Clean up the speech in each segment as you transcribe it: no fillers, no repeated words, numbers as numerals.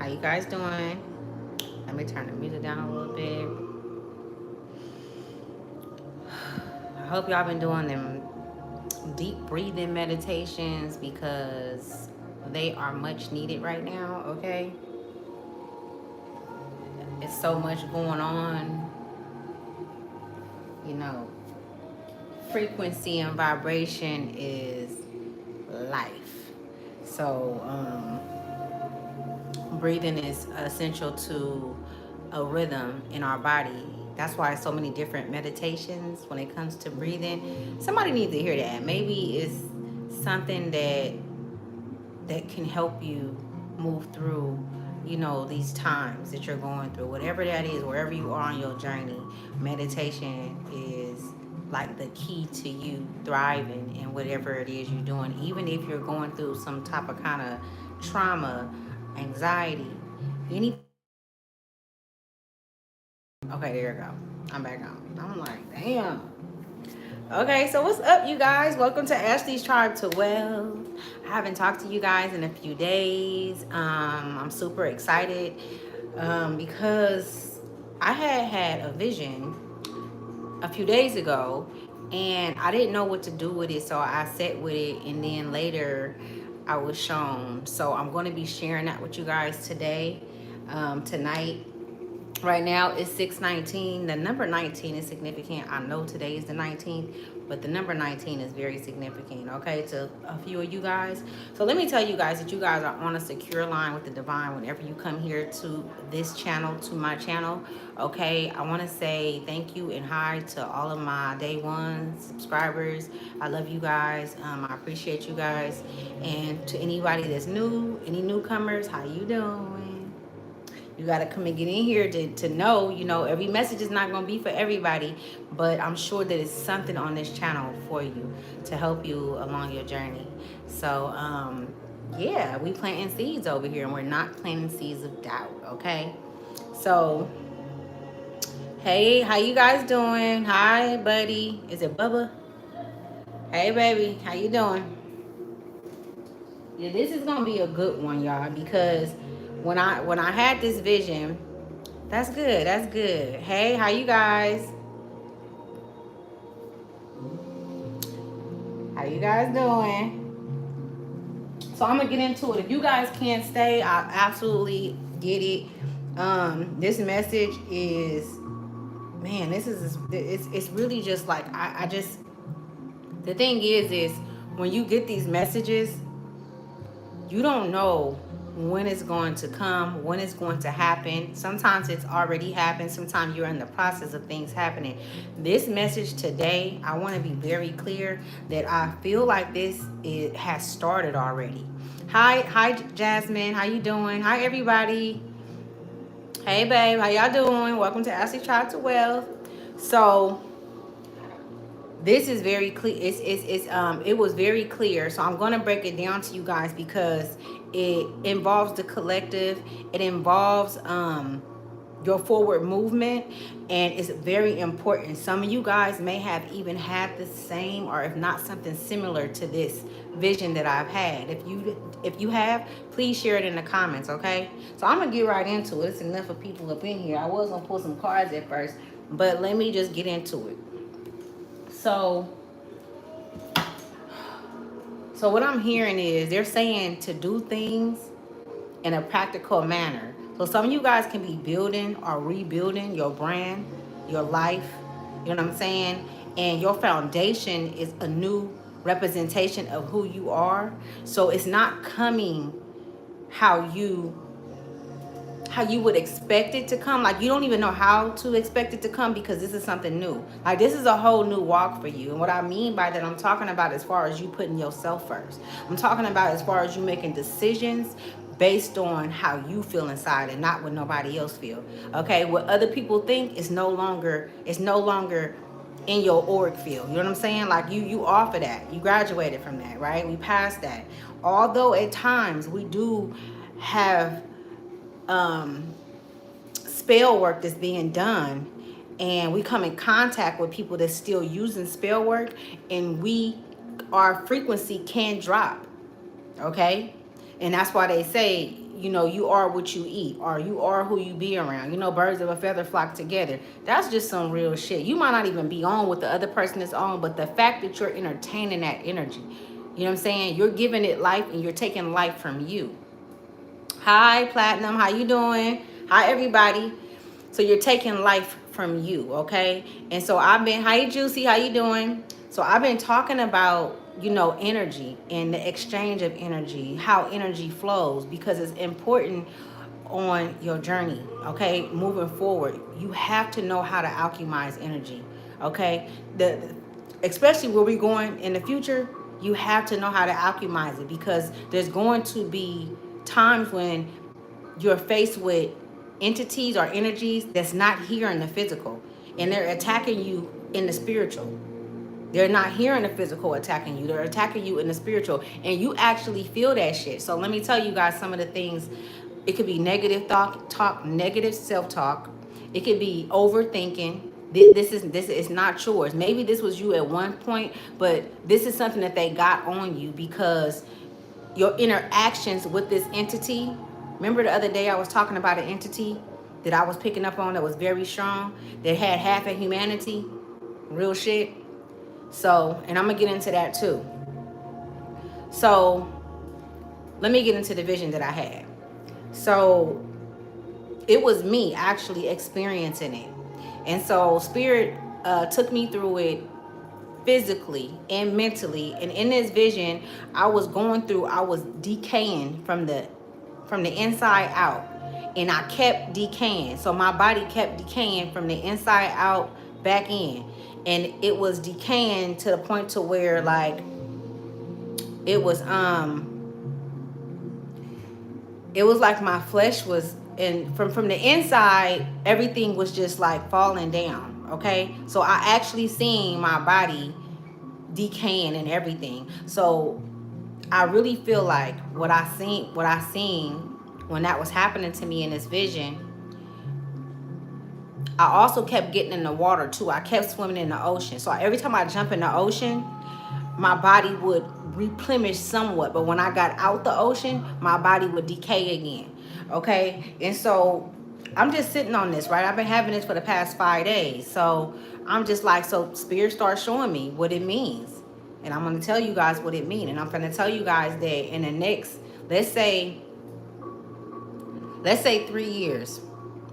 you guys doing? Let me turn the music down a little bit. I hope y'all been doing them deep breathing meditations because they are much needed right now, okay? It's so much going on, you know. Frequency and vibration is life. So, breathing is essential to a rhythm in our body. That's why so many different meditations when it comes to breathing. Somebody needs to hear that. Maybe it's something that can help you move through, you know, these times that you're going through. Whatever that is, wherever you are on your journey, meditation is like the key to you thriving in whatever it is you're doing. Even if you're going through some type of kind of trauma, anxiety, any. Okay, there you go. I'm back on. I'm like, damn. Okay, so what's up, you guys? Welcome to Ashley's Tribe to Wealth. I haven't talked to you guys in a few days. I'm super excited because I had a vision a few days ago, and I didn't know what to do with it, so I sat with it, and then later I was shown. So I'm going to be sharing that with you guys today, tonight. Right now it's 6:19. The number 19 is significant. I know today is the 19th, but the number 19 is very significant, okay, to a few of you guys. So let me tell you guys that you guys are on a secure line with the divine whenever you come here to this channel, to my channel, okay? I want to say thank you and hi to all of my day one subscribers. I love you guys. I appreciate you guys. And to anybody that's new, any newcomers, how you doing? You got to come and get in here to know, you know, every message is not going to be for everybody, but I'm sure that it's something on this channel for you to help you along your journey. So, yeah, we planting seeds over here, and we're not planting seeds of doubt, okay? So, hey, how you guys doing? Hi, buddy. Is it Bubba? Hey, baby. How you doing? Yeah, this is going to be a good one, y'all, because when I had this vision. That's good. That's good. Hey, how you guys? How you guys doing? So I'm gonna get into it. If you guys can't stay, I absolutely get it. This message is, man, this is it's really just like I just the thing is when you get these messages, you don't know when it's going to come, when it's going to happen. Sometimes it's already happened. Sometimes you're in the process of things happening. This message today, I want to be very clear that I feel like it has started already. Hi, Jasmine. How you doing? Hi, everybody. Hey, babe. How y'all doing? Welcome to Ashley Tribe to Wealth. So this is very clear. It was very clear. So I'm going to break it down to you guys because it involves the collective. It involves your forward movement, and it's very important. Some of you guys may have even had the same, or if not something similar to this vision that I've had. If you have, please share it in the comments, okay? So I'm gonna get right into it. It's enough of people up in here. I was gonna pull some cards at first, but let me just get into it. So what I'm hearing is they're saying to do things in a practical manner. So some of you guys can be building or rebuilding your brand, your life, you know what I'm saying? And your foundation is a new representation of who you are. So it's not coming how you would expect it to come. Like, you don't even know how to expect it to come because this is something new. Like, this is a whole new walk for you. And what I mean by that, I'm talking about as far as you putting yourself first. I'm talking about as far as you making decisions based on how you feel inside and not what nobody else feel. Okay, what other people think is no longer in your auric field. You know what I'm saying? Like, you off of that. You graduated from that, right? We passed that. Although at times we do have spell work that's being done, and we come in contact with people that's still using spell work, and our frequency can drop, okay? And that's why they say, you know, you are what you eat, or you are who you be around. You know, birds of a feather flock together. That's just some real shit. You might not even be on what the other person is on, but the fact that you're entertaining that energy, you know what I'm saying? You're giving it life and you're taking life from you. Hi, Platinum. How you doing? Hi, everybody. So you're taking life from you, okay? And so I've been, hi, Juicy. How you doing? So I've been talking about, you know, energy and the exchange of energy, how energy flows, because it's important on your journey, okay? Moving forward, you have to know how to alchemize energy, okay? Especially where we're going in the future, you have to know how to alchemize it, because there's going to be times when you're faced with entities or energies that's not here in the physical, and they're attacking you in the spiritual. They're not here in the physical attacking you. They're attacking you in the spiritual. And you actually feel that shit. So let me tell you guys some of the things. It could be negative talk, negative self-talk. It could be overthinking. This is not yours. Maybe this was you at one point, but this is something that they got on you because your interactions with this entity. Remember the other day I was talking about an entity that I was picking up on that was very strong, that had half of humanity, real shit. So, and I'm gonna get into that too. So, let me get into the vision that I had. So, it was me actually experiencing it. And so, Spirit took me through it physically and mentally. And in this vision, I was decaying from the inside out. And I kept decaying. So my body kept decaying from the inside out back in. And it was decaying to the point to where like it was like my flesh was, and from the inside everything was just like falling down. Okay, so I actually seen my body decaying and everything. So I really feel like what I seen when that was happening to me in this vision, I also kept getting in the water too. I kept swimming in the ocean. So every time I jump in the ocean, my body would replenish somewhat. But when I got out the ocean, my body would decay again. Okay. And so I'm just sitting on this, right? I've been having this for the past 5 days. So I'm just like, so Spirit starts showing me what it means. And I'm going to tell you guys what it means. And I'm going to tell you guys that in the next, let's say 3 years,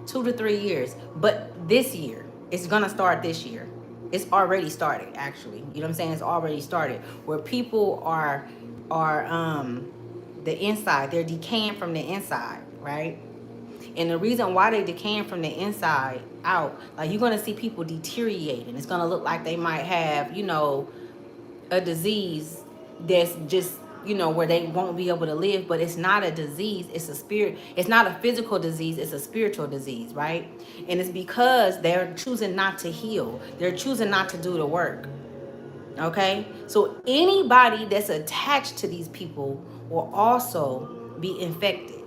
2 to 3 years. But this year, it's going to start this year. It's already started, actually. You know what I'm saying? It's already started. Where people are the inside. They're decaying from the inside, right? And the reason why they decaying from the inside out, like you're going to see people deteriorating. It's going to look like they might have, you know, a disease that's just, you know, where they won't be able to live. But it's not a disease. It's a spirit. It's not a physical disease. It's a spiritual disease, right? And it's because they're choosing not to heal. They're choosing not to do the work. Okay? So anybody that's attached to these people will also be infected.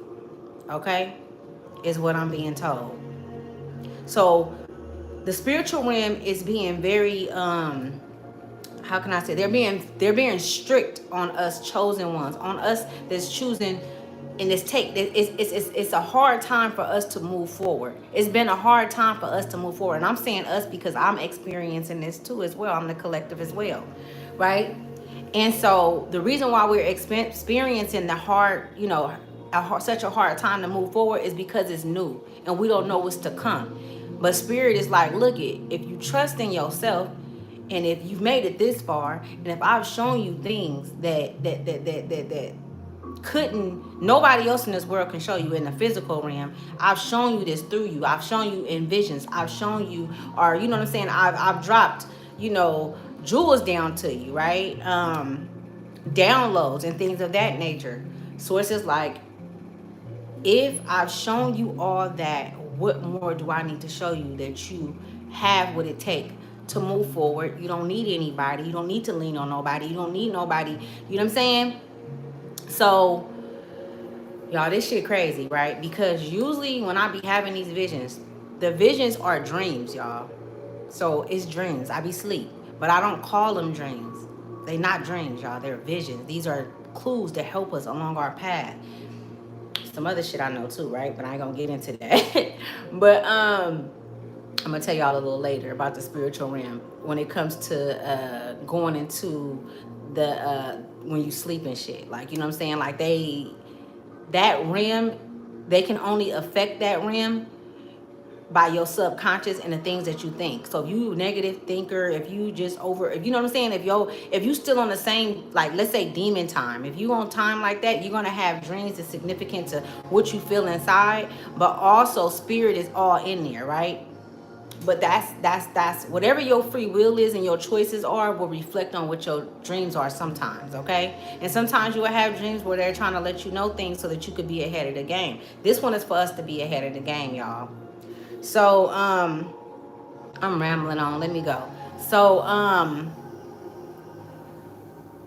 Okay? Is what I'm being told. So the spiritual realm is being very how can I say, they're being strict on us chosen ones, on us that's choosing. And it's a hard time for us to move forward. It's been a hard time for us to move forward. And I'm saying us because I'm experiencing this too as well. I'm the collective as well, right? And so the reason why we're experiencing the hard, you know, such a hard time to move forward is because it's new and we don't know what's to come. But Spirit is like, look it, if you trust in yourself, and if you've made it this far, and if I've shown you things that couldn't nobody else in this world can show you in the physical realm, I've shown you this through you. I've shown you in visions. I've shown you, or you know what I'm saying, I've dropped, you know, jewels down to you, right? Downloads and things of that nature. So it's just like, if I've shown you all that, what more do I need to show you that you have what it takes to move forward? You don't need anybody. You don't need to lean on nobody. You don't need nobody. You know what I'm saying? So, y'all, this shit crazy, right? Because usually when I be having these visions, the visions are dreams, y'all. So it's dreams. I be asleep. But I don't call them dreams. They not dreams, y'all. They're visions. These are clues that help us along our path. some other shit I know too, right? But I ain't gonna get into that. But I'm gonna tell y'all a little later about the spiritual realm when it comes to going into the when you sleep and shit. Like, you know what I'm saying? Like that realm, they can only affect that realm by your subconscious and the things that you think. So if you negative thinker, if you just if you know what I'm saying, if you still on the same, like, let's say demon time, if you on time like that, you're gonna have dreams that's significant to what you feel inside, but also spirit is all in there, right? But that's whatever your free will is and your choices are will reflect on what your dreams are sometimes, okay? And sometimes you will have dreams where they're trying to let you know things so that you could be ahead of the game. This one is for us to be ahead of the game, y'all. So I'm rambling on. Let me go. So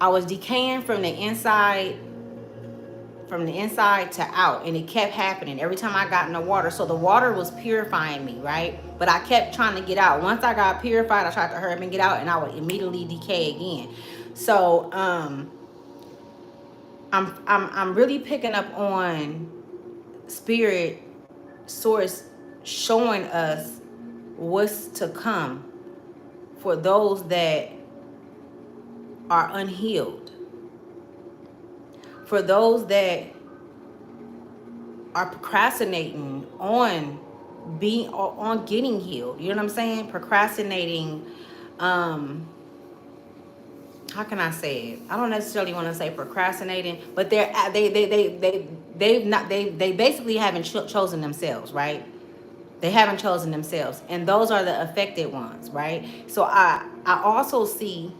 I was decaying from the inside to out, and it kept happening every time I got in the water. So the water was purifying me, right? But I kept trying to get out. Once I got purified, I tried to hurry up and get out, and I would immediately decay again. So I'm really picking up on spirit source showing us what's to come for those that are unhealed, for those that are procrastinating on getting healed. You know what I'm saying? Procrastinating. How can I say it? I don't necessarily want to say procrastinating, but they basically haven't chosen themselves, right? They haven't chosen themselves, and those are the affected ones, right? So I also see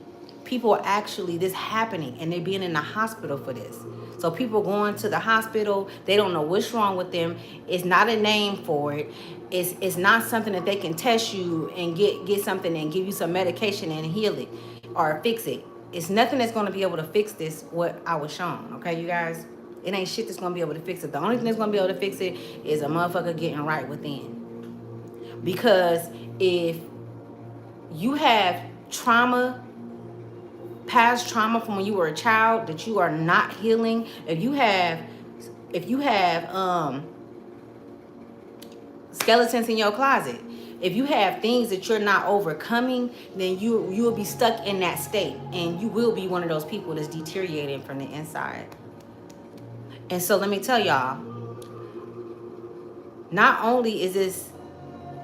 people actually this happening, and they're being in the hospital for this. So people going to the hospital, they don't know what's wrong with them. It's not a name for it. It's not something that they can test you and get something and give you some medication and heal it or fix it. It's nothing that's going to be able to fix this. What I was shown, okay, you guys. It ain't shit that's going to be able to fix it. The only thing that's going to be able to fix it is a motherfucker getting right within. Because if you have trauma, past trauma from when you were a child that you are not healing, if you have skeletons in your closet, if you have things that you're not overcoming, then you will be stuck in that state, and you will be one of those people that's deteriorating from the inside. And so let me tell y'all, not only is this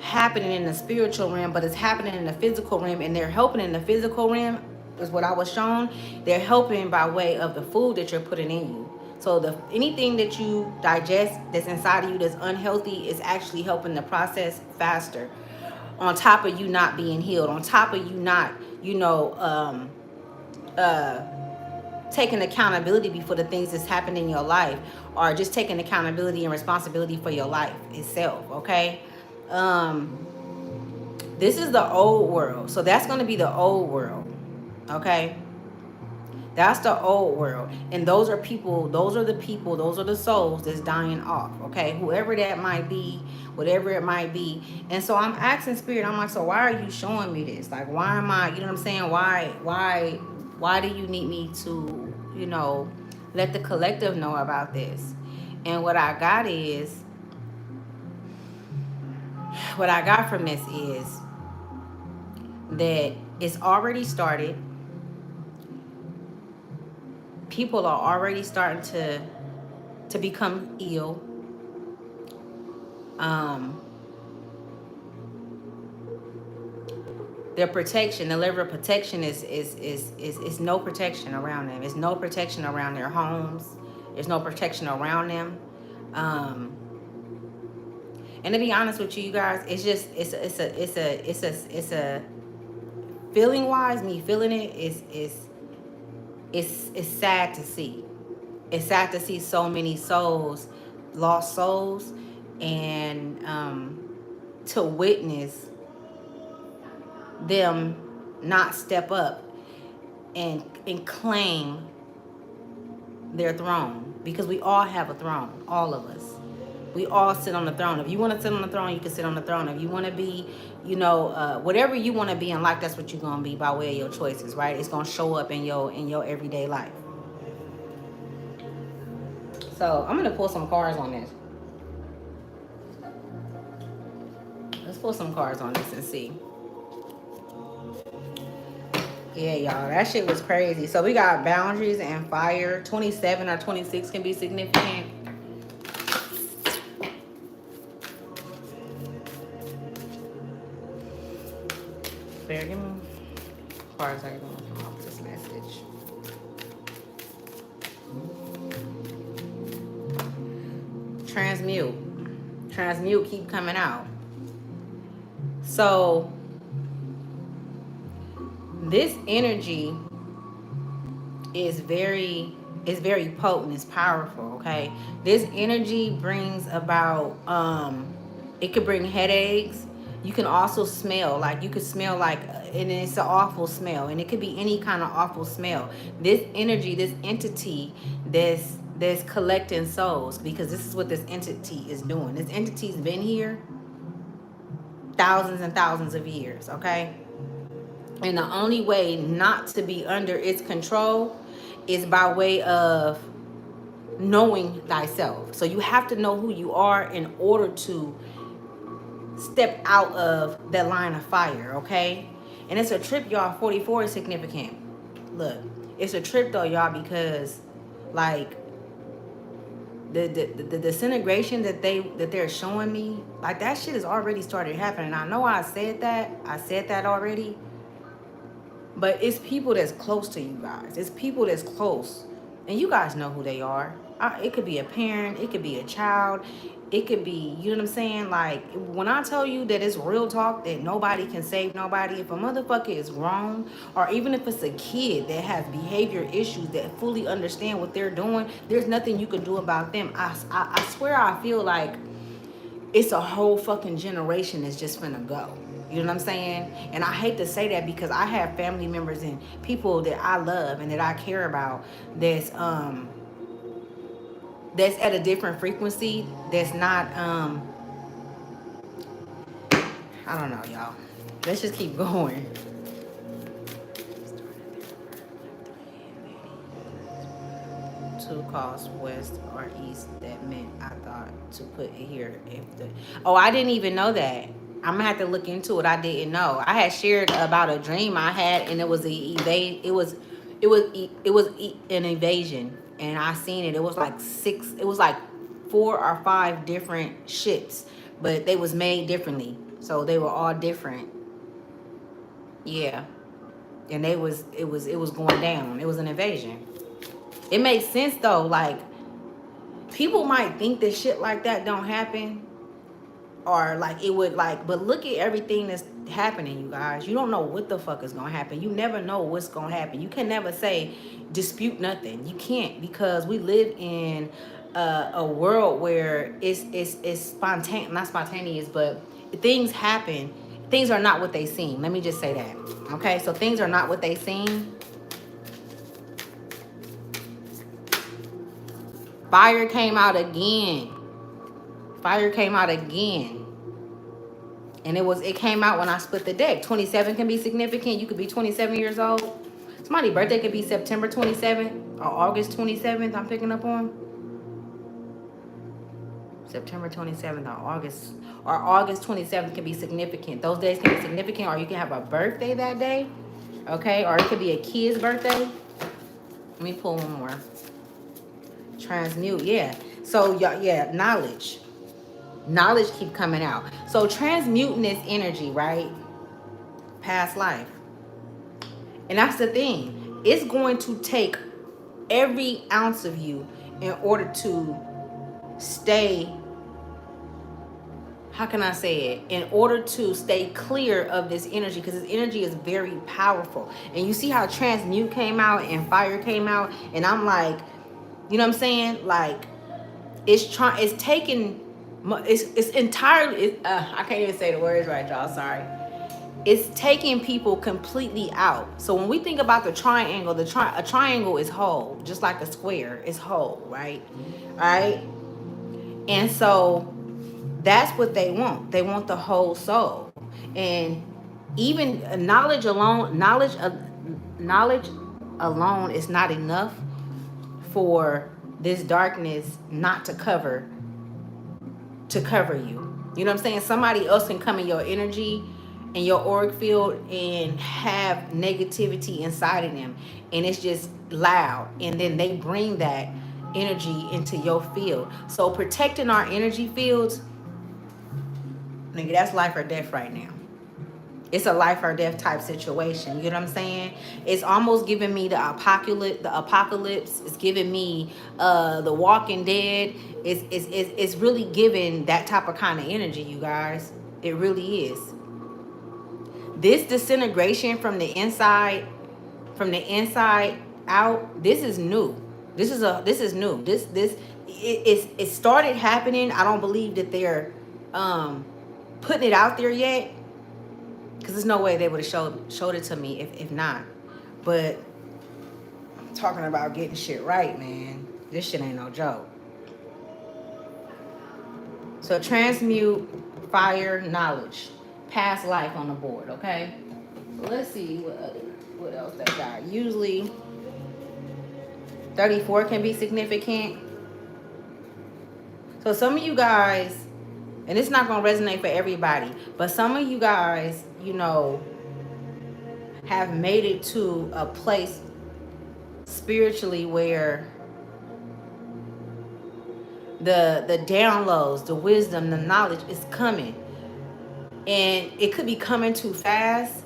happening in the spiritual realm, but it's happening in the physical realm, and they're helping in the physical realm is what I was shown. They're helping by way of the food that you're putting in you. So anything that you digest that's inside of you that's unhealthy is actually helping the process faster. On top of you not being healed, on top of you not, taking accountability for the things that's happening in your life, or just taking accountability and responsibility for your life itself, okay? This is the old world. So that's going to be the old world, okay? That's the old world. And those are the people, those are the souls that's dying off, okay? Whoever that might be, whatever it might be. And so I'm asking spirit, I'm like, so why are you showing me this? Like, why am I, you know what I'm saying? Why do you need me to, let the collective know about this? And what I got from this is that it's already started. People are already starting to become ill. Their protection, the level of protection is no protection around them. There's no protection around their homes. There's no protection around them. And to be honest with you guys, it's a feeling wise, me feeling it it's sad to see. It's sad to see so many souls, lost souls, and to witness them not step up and claim their throne. Because we all have a throne, all of us. We all sit on the throne. If you want to sit on the throne, you can sit on the throne. If you want to be, whatever you want to be in life, that's what you're going to be by way of your choices, right? It's going to show up in your everyday life. So I'm gonna pull some cards on this. Let's pull some cards on this and see. Yeah, y'all, that shit was crazy. So we got boundaries and fire. 27 or 26 can be significant. Bear, give me cards are going to come off this message. Transmute. Transmute keep coming out. So this energy is very potent, it's powerful, okay? This energy brings about it could bring headaches. You can also smell, like you could smell like, and it's an awful smell, and it could be any kind of awful smell. This energy, this entity that's collecting souls, because this is what this entity is doing. This entity's been here thousands and thousands of years, okay? And the only way not to be under its control is by way of knowing thyself. So you have to know who you are in order to step out of that line of fire, okay? And it's a trip, y'all. 44 is significant. Look, it's a trip though, y'all, because like the disintegration that they're showing me, like that shit has already started happening. I know I said that already. But it's people that's close to you guys. It's people that's close. And you guys know who they are. It could be a parent. It could be a child. It could be, you know what I'm saying? Like, when I tell you that it's real talk, that nobody can save nobody. If a motherfucker is wrong, or even if it's a kid that has behavior issues that fully understand what they're doing, there's nothing you can do about them. I swear I feel like it's a whole fucking generation that's just finna go. You know what I'm saying? And I hate to say that because I have family members and people that I love and that I care about that's at a different frequency, that's not I don't know, y'all. Let's just keep going. Two calls west or east, that meant I thought to put it here if the I didn't even know that. I'm gonna have to look into it. I didn't know. I had shared about a dream I had, and it was an invasion, and I seen it. It was like it was like 4 or 5 different ships, but they was made differently, so they were all different. Yeah, and it was going down. It was an invasion. It makes sense though. Like, people might think that shit like that don't happen, or like it would, like, but look at everything that's happening, you guys. You don't know what the fuck is gonna happen. You never know what's gonna happen. You can never say dispute nothing. You can't, because we live in a world where it's spontaneous, not spontaneous, but things happen. Things are not what they seem. Let me just say that. Okay, so things are not what they seem. Fire came out again. Fire came out again. And it came out when I split the deck. 27 can be significant. You could be 27 years old. Somebody's birthday could be September 27th or August 27th. I'm picking up on September 27th or August 27th can be significant. Those days can be significant, or you can have a birthday that day. Okay, or it could be a kid's birthday. Let me pull one more. Transmute, yeah. So yeah, knowledge keep coming out. So transmuting this energy, right? Past life. And that's the thing. It's going to take every ounce of you in order to stay, how can I say it? In order to stay clear of this energy, because this energy is very powerful. And you see how transmute came out and fire came out, and I'm like, you know what I'm saying? Like, it's entirely, I can't even say the words right, y'all, sorry. It's taking people completely out. So when we think about the triangle, a triangle is whole, just like a square is whole, right? All right? And so that's what they want. They want the whole soul. And even knowledge alone is not enough for this darkness not to cover you. You know what I'm saying? Somebody else can come in your energy and your auric field and have negativity inside of them, and it's just loud, and then they bring that energy into your field. So protecting our energy fields, nigga, that's life or death right now. It's a life or death type situation. You know what I'm saying? It's almost giving me the apocalypse. It's giving me the Walking Dead. It's really giving that type of kind of energy, you guys. It really is. This disintegration from the inside out. This is new. This is new. It started happening. I don't believe that they're putting it out there yet. Because there's no way they would have showed it to me if not. But talking about getting shit right, man. This shit ain't no joke. So transmute fire knowledge. Past life on the board, okay? So let's see what else that got. Usually 34 can be significant. So some of you guys, and it's not going to resonate for everybody, but some of you guys, you know, have made it to a place spiritually where the downloads, the wisdom, the knowledge is coming. And it could be coming too fast.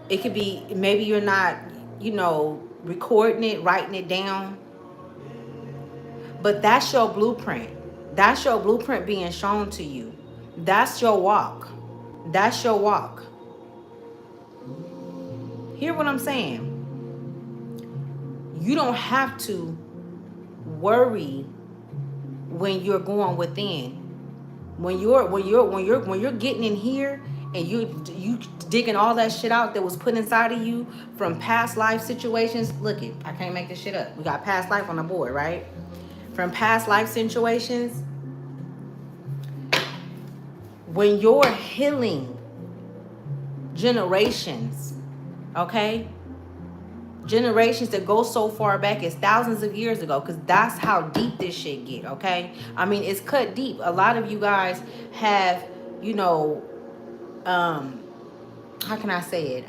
It could be, maybe you're not, you know, recording it, writing it down. But that's your blueprint. That's your blueprint being shown to you. That's your walk. That's your walk. Hear what I'm saying? You don't have to worry when you're going within. When you're getting in here and you digging all that shit out that was put inside of you from past life situations. Look it, I can't make this shit up. We got past life on the board, right? From past life situations. When you're healing generations, okay? Generations that go so far back as thousands of years ago, because that's how deep this shit get, okay? I mean, it's cut deep. A lot of you guys have, you know, how can I say it?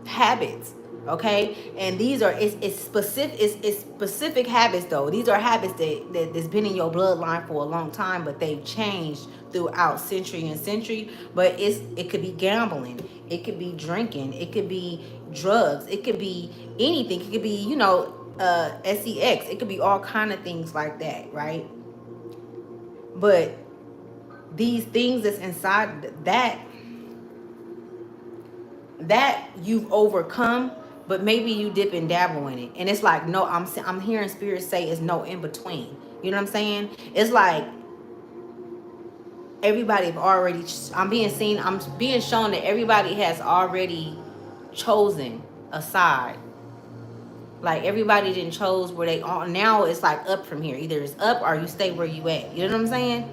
Habits, okay? And these are it's specific habits though. These are habits that's been in your bloodline for a long time, but they've changed throughout century and century. But it could be gambling, it could be drinking, it could be drugs, it could be anything. It could be, you know, sex. It could be all kind of things like that, right? But these things that's inside that you've overcome, but maybe you dip and dabble in it, and it's like, no, I'm hearing spirit say it's no in between. You know what I'm saying? It's like everybody have already, I'm being shown that everybody has already chosen a side. Like everybody didn't chose where they are. Now it's like up from here. Either it's up or you stay where you at. You know what I'm saying?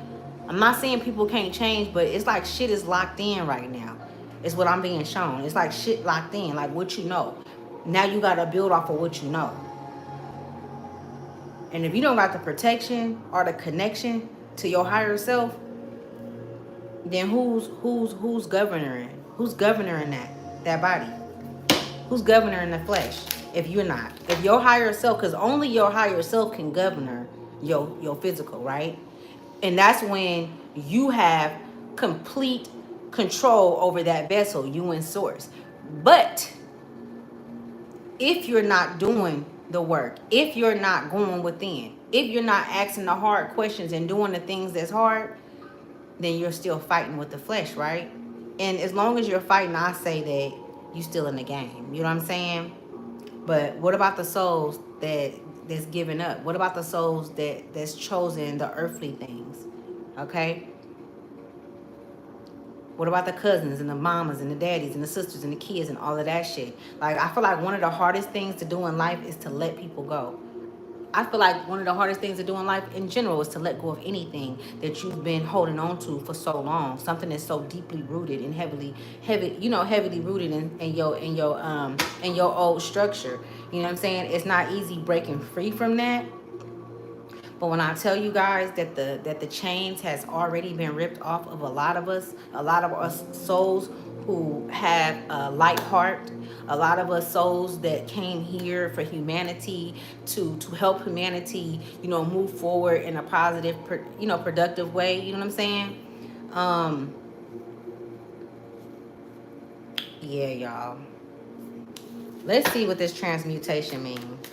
I'm not saying people can't change, but it's like shit is locked in right now. It's what I'm being shown. It's like shit locked in, like what you know. Now you got to build off of what you know. And if you don't got the protection or the connection to your higher self, then who's governing? Who's governing that body? Who's governing the flesh? If you're not, if your higher self, because only your higher self can govern your physical, right? And that's when you have complete control over that vessel, you and source. But if you're not doing the work, if you're not going within, if you're not asking the hard questions and doing the things that's hard, then you're still fighting with the flesh, right? And as long as you're fighting, I say that you still in the game. You know what I'm saying? But what about the souls that's given up? What about the souls that's chosen the earthly things? Okay? What about the cousins and the mamas and the daddies and the sisters and the kids and all of that shit? Like, I feel like one of the hardest things to do in life is to let people go. I feel like one of the hardest things to do in life in general is to let go of anything that you've been holding on to for so long. Something that's so deeply rooted and heavily rooted in your old structure. You know what I'm saying? It's not easy breaking free from that. But when I tell you guys that the chains has already been ripped off of a lot of us souls who have a light heart, a lot of us souls that came here for humanity, to help humanity, move forward in a positive, productive way. You know what I'm saying? Yeah, y'all. Let's see what this transmutation means.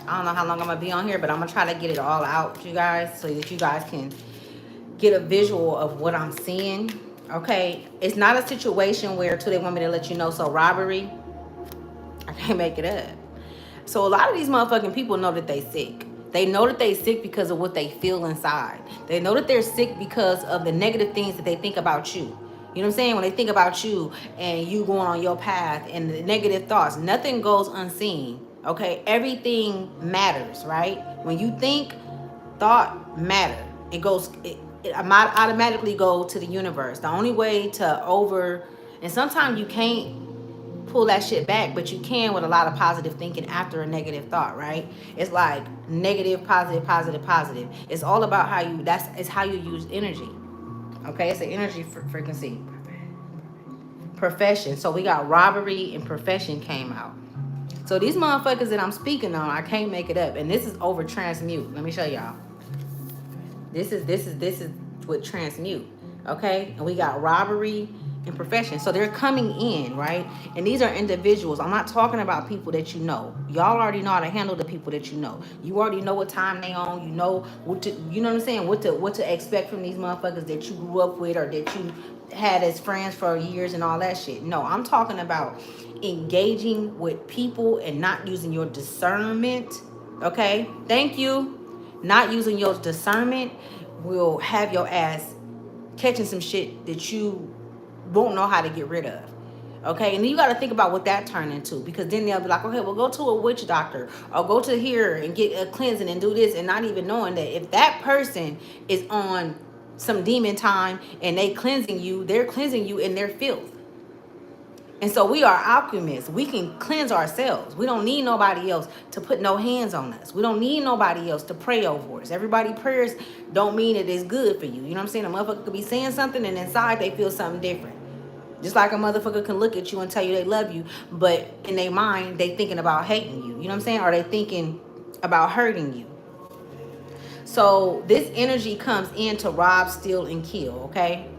I don't know how long I'm gonna be on here, but I'm gonna try to get it all out, you guys, so that you guys can get a visual of what I'm seeing. Okay, it's not a situation where they want me to let you know. So robbery, I can't make it up. So a lot of these motherfucking people know that they sick. They know that they sick because of what they feel inside. They know that they're sick because of the negative things that they think about you. You know what I'm saying? When they think about you and you going on your path and the negative thoughts, nothing goes unseen. Okay, everything matters, right? When you think, thought matter. It might automatically go to the universe. The only way to and sometimes you can't pull that shit back, but you can with a lot of positive thinking after a negative thought, right? It's like negative, positive, positive, positive. It's all about it's how you use energy. Okay, it's an energy frequency. Profession. So we got robbery and profession came out. So these motherfuckers that I'm speaking on, I can't make it up. And this is over transmute. Let me show y'all. This is with transmute. Okay? And we got robbery and profession. So they're coming in, right? And these are individuals. I'm not talking about people that you know. Y'all already know how to handle the people that you know. You already know what time they on. You know what to, you know what I'm saying? What to expect from these motherfuckers that you grew up with or that you had as friends for years and all that shit. No, I'm talking about engaging with people and not using your discernment. Okay? Thank you. Not using your discernment will have your ass catching some shit that you won't know how to get rid of. Okay, and then you got to think about what that turned into, because then they'll be like, okay, well, go to a witch doctor or go to here and get a cleansing and do this, and not even knowing that if that person is on some demon time and they cleansing you, they're cleansing you in their filth. And so we are alchemists. We can cleanse ourselves. We don't need nobody else to put no hands on us. We don't need nobody else to pray over us. Everybody prayers don't mean it is good for you. You know what I'm saying? A motherfucker could be saying something and inside they feel something different. Just like a motherfucker can look at you and tell you they love you, but in their mind, they thinking about hating you. You know what I'm saying? Or they thinking about hurting you. So this energy comes in to rob, steal, and kill, okay?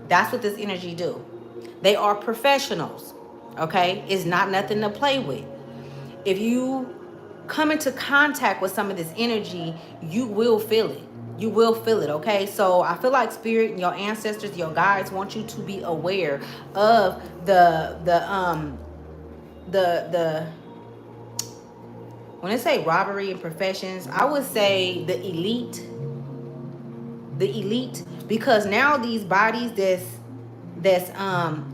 That's what this energy do. They are professionals, okay? It's not nothing to play with. If you come into contact with some of this energy, you will feel it. You will feel it, okay? So I feel like spirit and your ancestors, your guides want you to be aware of the when I say robbery and professions, I would say the elite, because now these bodies that's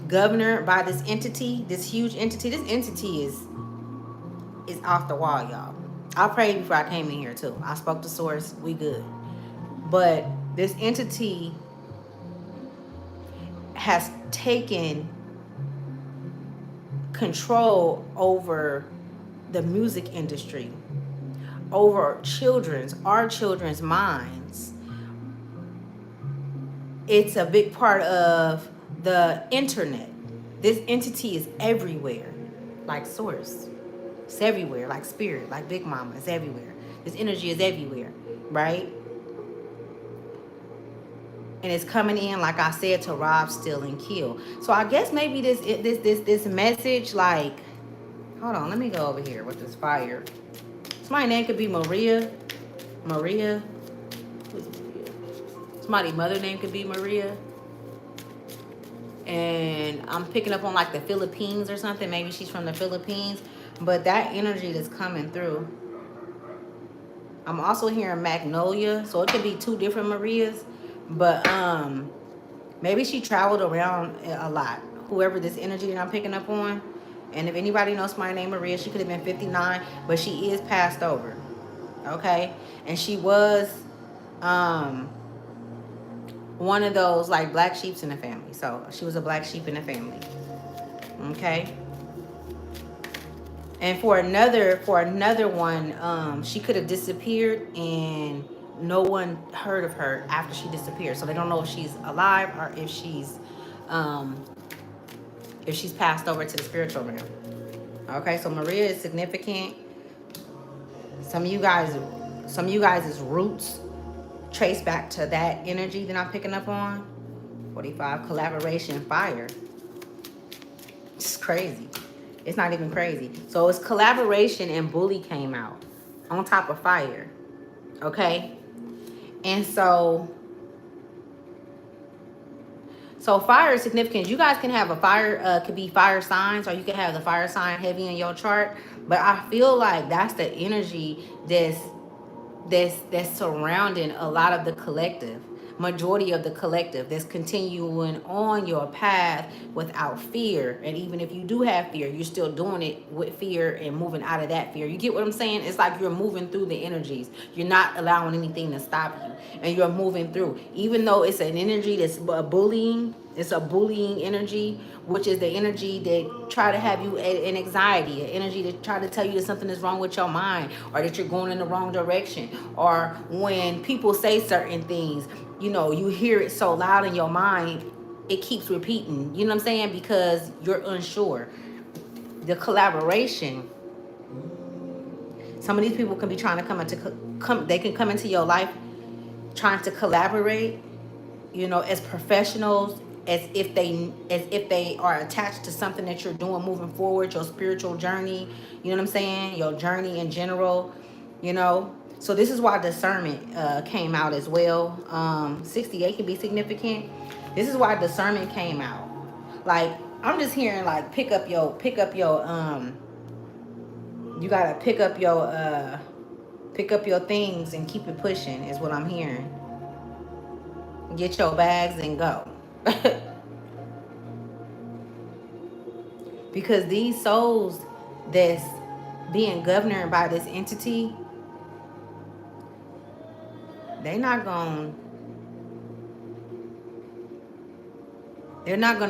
governed by this entity, this huge entity. This entity is off the wall, y'all. I prayed before I came in here too. I spoke to source. We good. But this entity has taken control over the music industry, over our children's minds. It's a big part of the internet. This entity is everywhere, like source. It's everywhere, like spirit, like Big Mama. It's everywhere. This energy is everywhere, right? And it's coming in, like I said, to rob, steal, and kill. So I guess maybe this message, like, hold on, let me go over here with this fire. Somebody's name could be Maria. Maria. Who's Maria? Somebody's mother name could be Maria. And I'm picking up on like the Philippines or something. Maybe she's from the Philippines. But that energy that's coming through. I'm also hearing Magnolia. So it could be two different Marias. But maybe she traveled around a lot. Whoever this energy that I'm picking up on. And if anybody knows my name Maria, she could have been 59. But she is passed over. Okay? And she was one of those like black sheeps in the family. So she was a black sheep in the family. Okay? And for another one, she could have disappeared and no one heard of her after she disappeared. So they don't know if she's alive or um, if she's passed over to the spiritual realm. Okay, so Maria is significant. Some of you guys' roots trace back to that energy that I'm picking up on. 45, collaboration, fire. It's crazy. It's not even crazy. So it's collaboration and bully came out on top of fire. Okay? And so fire is significant. You guys can have a fire, could be fire signs, or you can have the fire sign heavy in your chart. But I feel like that's the energy that's surrounding a lot of the collective, majority of the collective, that's continuing on your path without fear. And even if you do have fear, you're still doing it with fear and moving out of that fear. You get what I'm saying? It's like you're moving through the energies. You're not allowing anything to stop you, and you're moving through, even though it's an energy that's bullying. It's a bullying energy, which is the energy that try to have you in anxiety, an energy that try to tell you that something is wrong with your mind, or that you're going in the wrong direction. Or when people say certain things, you know, you hear it so loud in your mind, it keeps repeating. You know what I'm saying? Because you're unsure. The collaboration. Some of these people can be trying to they can come into your life trying to collaborate, you know, as professionals, as if they are attached to something that you're doing moving forward, your spiritual journey, you know what I'm saying, your journey in general, you know. So this is why discernment came out as well. 68 can be significant. This is why discernment came out. Like, I'm just hearing like pick up your you gotta pick up your things and keep it pushing is what I'm hearing. Get your bags and go. Because these souls that's being governed by this entity, they're not gonna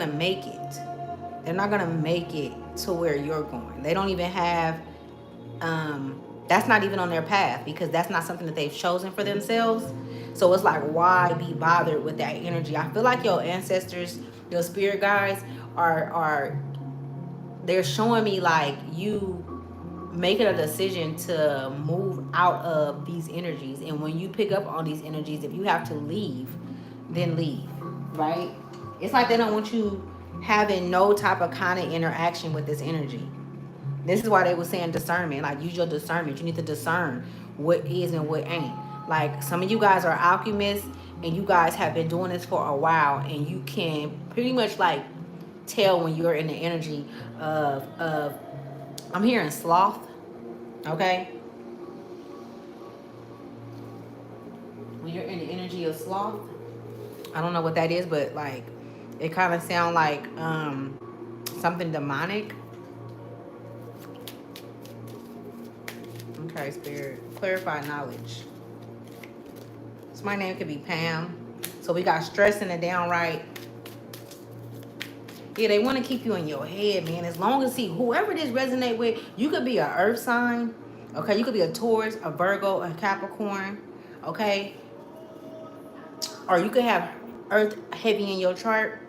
make it. They're not gonna make it to where you're going. They don't even have that's not even on their path, because that's not something that they've chosen for themselves. So it's like, why be bothered with that energy? I feel like your ancestors, your spirit guides are they're showing me like you making a decision to move out of these energies. And when you pick up on these energies, if you have to leave, then leave, right? It's like they don't want you having no type of kind of interaction with this energy. This is why they were saying discernment. Like, use your discernment. You need to discern what is and what ain't. Like, some of you guys are alchemists, and you guys have been doing this for a while, and you can pretty much like tell when you're in the energy of I'm hearing sloth. Okay, when you're in the energy of sloth, I don't know what that is, but like it kind of sound like something demonic. Okay, spirit, clarify knowledge. So my name could be Pam. So we got stress in the downright. Yeah, they want to keep you in your head, man. As long as, see, whoever this resonate with, you could be an earth sign. Okay, you could be a Taurus, a Virgo, a Capricorn. Okay, or you could have earth heavy in your chart.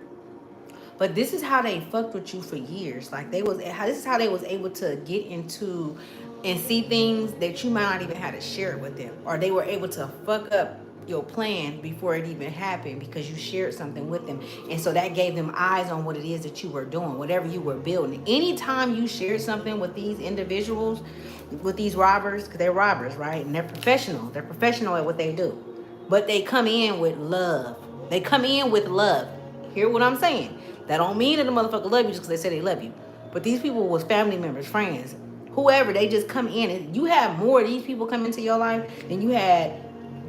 But this is how they fucked with you for years. Like, this is how they was able to get into and see things that you might not even have to share it with them. Or they were able to fuck up your plan before it even happened because you shared something with them. And so that gave them eyes on what it is that you were doing, whatever you were building. Anytime you shared something with these individuals, with these robbers, because they're robbers, right? And they're professional. They're professional at what they do. But they come in with love. They come in with love. Hear what I'm saying? That don't mean that the motherfucker love you just because they say they love you. But these people was family members, friends, whoever. They just come in. And you have more of these people come into your life than you had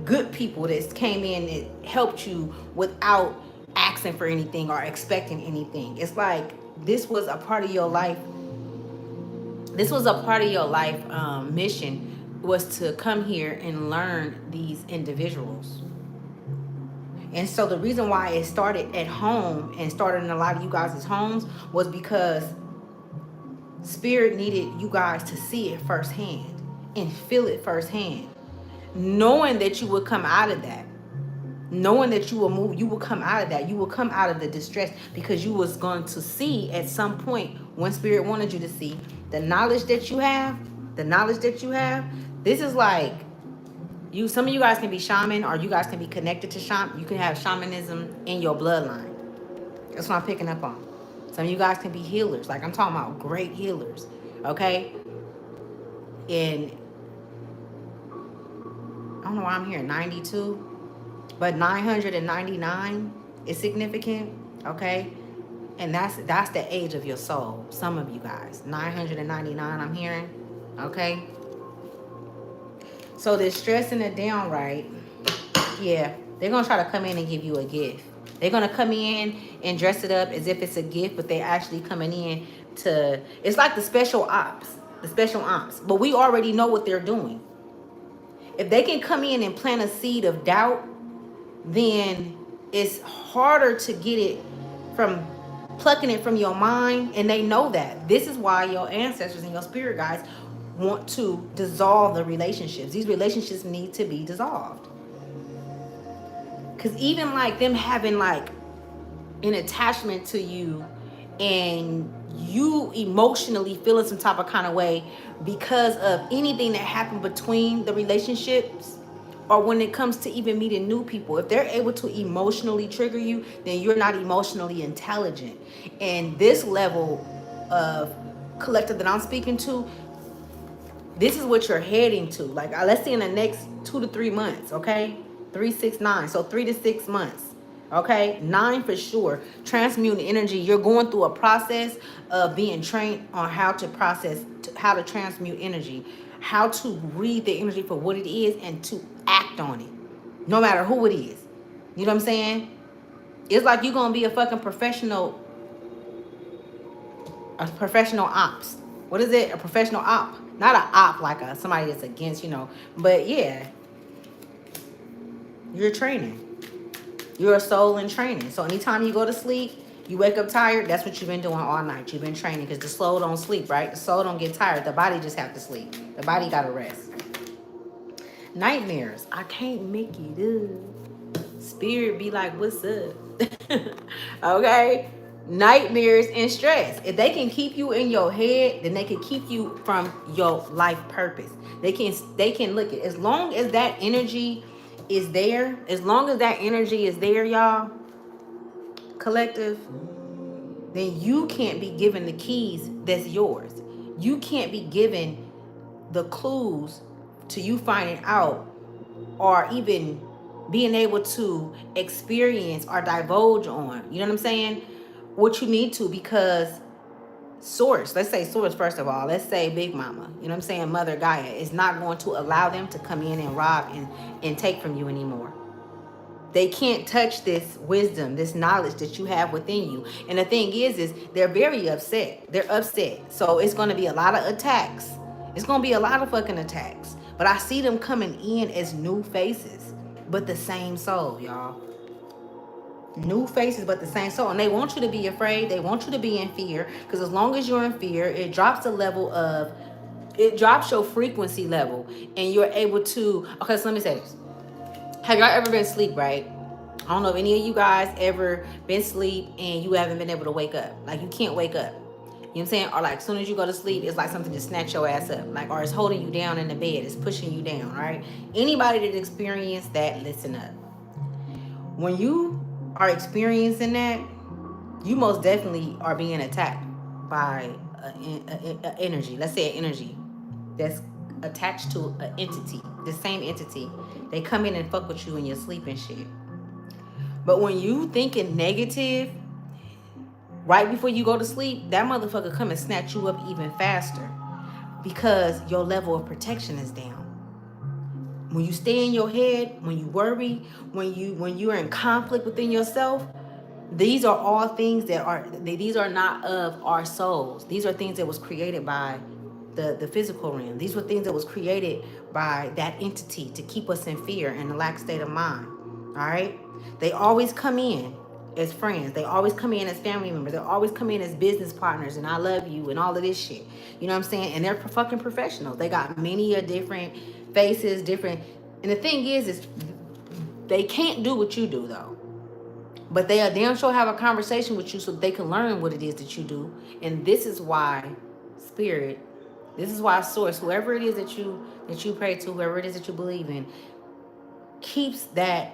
good people that came in and helped you without asking for anything or expecting anything. It's like this was a part of your life. This was a part of your life mission, was to come here and learn these individuals. And so the reason why it started at home and started in a lot of you guys' homes was because Spirit needed you guys to see it firsthand and feel it firsthand, knowing that you would come out of that, knowing that you will move, you will come out of that, you will come out of the distress, because you was going to see at some point, when Spirit wanted you to see the knowledge that you have, the knowledge that you have. This is like, you, some of you guys can be shaman, or you guys can be connected to shaman. You can have shamanism in your bloodline. That's what I'm picking up on. Some of you guys can be healers. Like, I'm talking about great healers. Okay? And I don't know why I'm here, 92. But 999 is significant. Okay? And that's the age of your soul. Some of you guys. 999 I'm hearing. Okay? So this stress and the downright, yeah, they're going to try to come in and give you a gift. They're going to come in and dress it up as if it's a gift, but they actually coming in to, it's like the special ops. The special ops. But we already know what they're doing. If they can come in and plant a seed of doubt, then it's harder to get it from plucking it from your mind. And they know that. This is why your ancestors and your spirit guides want to dissolve the relationships. These relationships need to be dissolved. Because even like them having like an attachment to you, and you emotionally feeling some type of kind of way because of anything that happened between the relationships, or when it comes to even meeting new people, if they're able to emotionally trigger you, then you're not emotionally intelligent. And this level of collective that I'm speaking to, this is what you're heading to. Like, let's say in the next 2 to 3 months, okay? 3, 6, 9. So 3 to 6 months, okay? 9 for sure. Transmuting energy. You're going through a process of being trained on how to process, how to transmute energy, how to read the energy for what it is and to act on it, no matter who it is. You know what I'm saying? It's like you're going to be a fucking professional ops. What is it? A professional op. Not an op like a somebody that's against, you know. But yeah, you're training. You're a soul in training. So anytime you go to sleep, you wake up tired, that's what you've been doing all night. You've been training, because the soul don't sleep, right? The soul don't get tired. The body just have to sleep. The body got to rest. Nightmares. I can't make it up. Spirit be like, what's up? Okay? Nightmares and stress. If they can keep you in your head, then they can keep you from your life purpose. They can look at, as long as that energy is there, y'all, collective, then you can't be given the keys that's yours. You can't be given the clues to you finding out, or even being able to experience or divulge on, you know what I'm saying, what you need to, because source, let's say source first of all, let's say Big Mama, you know what I'm saying, Mother Gaia is not going to allow them to come in and rob and take from you anymore. They can't touch this wisdom, this knowledge that you have within you. And the thing is they're very upset. They're upset. So it's going to be a lot of attacks. It's going to be a lot of fucking attacks. But I see them coming in as new faces, but the same soul, y'all. New faces, but the same soul. And they want you to be afraid. They want you to be in fear. Because as long as you're in fear, it drops the level of, it drops your frequency level. And you're able to, okay, so let me say this. Have y'all ever been asleep, right? I don't know if any of you guys ever been asleep and you haven't been able to wake up. Like, you can't wake up. You know what I'm saying? Or like, as soon as you go to sleep, it's like something just snatch your ass up. Like, or it's holding you down in the bed. It's pushing you down, right? Anybody that experienced that, listen up. When you are experiencing that, you most definitely are being attacked by an energy. Let's say an energy that's attached to an entity, the same entity. They come in and fuck with you in your sleep and shit. But when you thinking negative, right before you go to sleep, that motherfucker come and snatch you up even faster, because your level of protection is down. When you stay in your head, when you worry, when you're in conflict within yourself, these are all things these are not of our souls. These are things that was created by the physical realm. These were things that was created by that entity to keep us in fear and a lack state of mind. All right? They always come in as friends. They always come in as family members. They always come in as business partners and I love you and all of this shit. You know what I'm saying? And they're fucking professionals. They got many a different faces, different. And the thing is they can't do what you do though. But they are damn sure have a conversation with you so they can learn what it is that you do. And this is why spirit, this is why source, whoever it is that you pray to, whoever it is that you believe in, keeps that,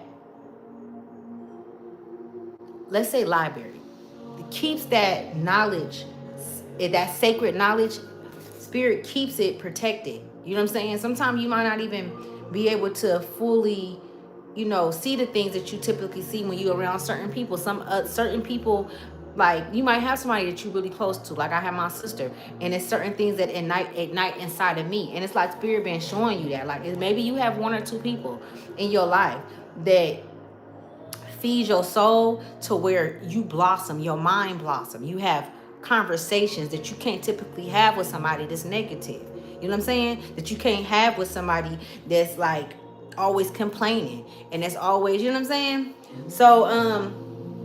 let's say library. It keeps that knowledge, that sacred knowledge, spirit keeps it protected. You know what I'm saying? Sometimes you might not even be able to fully, see the things that you typically see when you're around certain people. Some certain people, like you might have somebody that you're really close to. Like I have my sister, and it's certain things that ignite inside of me, and it's like spirit been showing you that. Like maybe you have one or two people in your life that feeds your soul to where you blossom, your mind blossom. You have conversations that you can't typically have with somebody that's negative. You know what I'm saying? That you can't have with somebody that's like always complaining and that's always, you know what I'm saying? So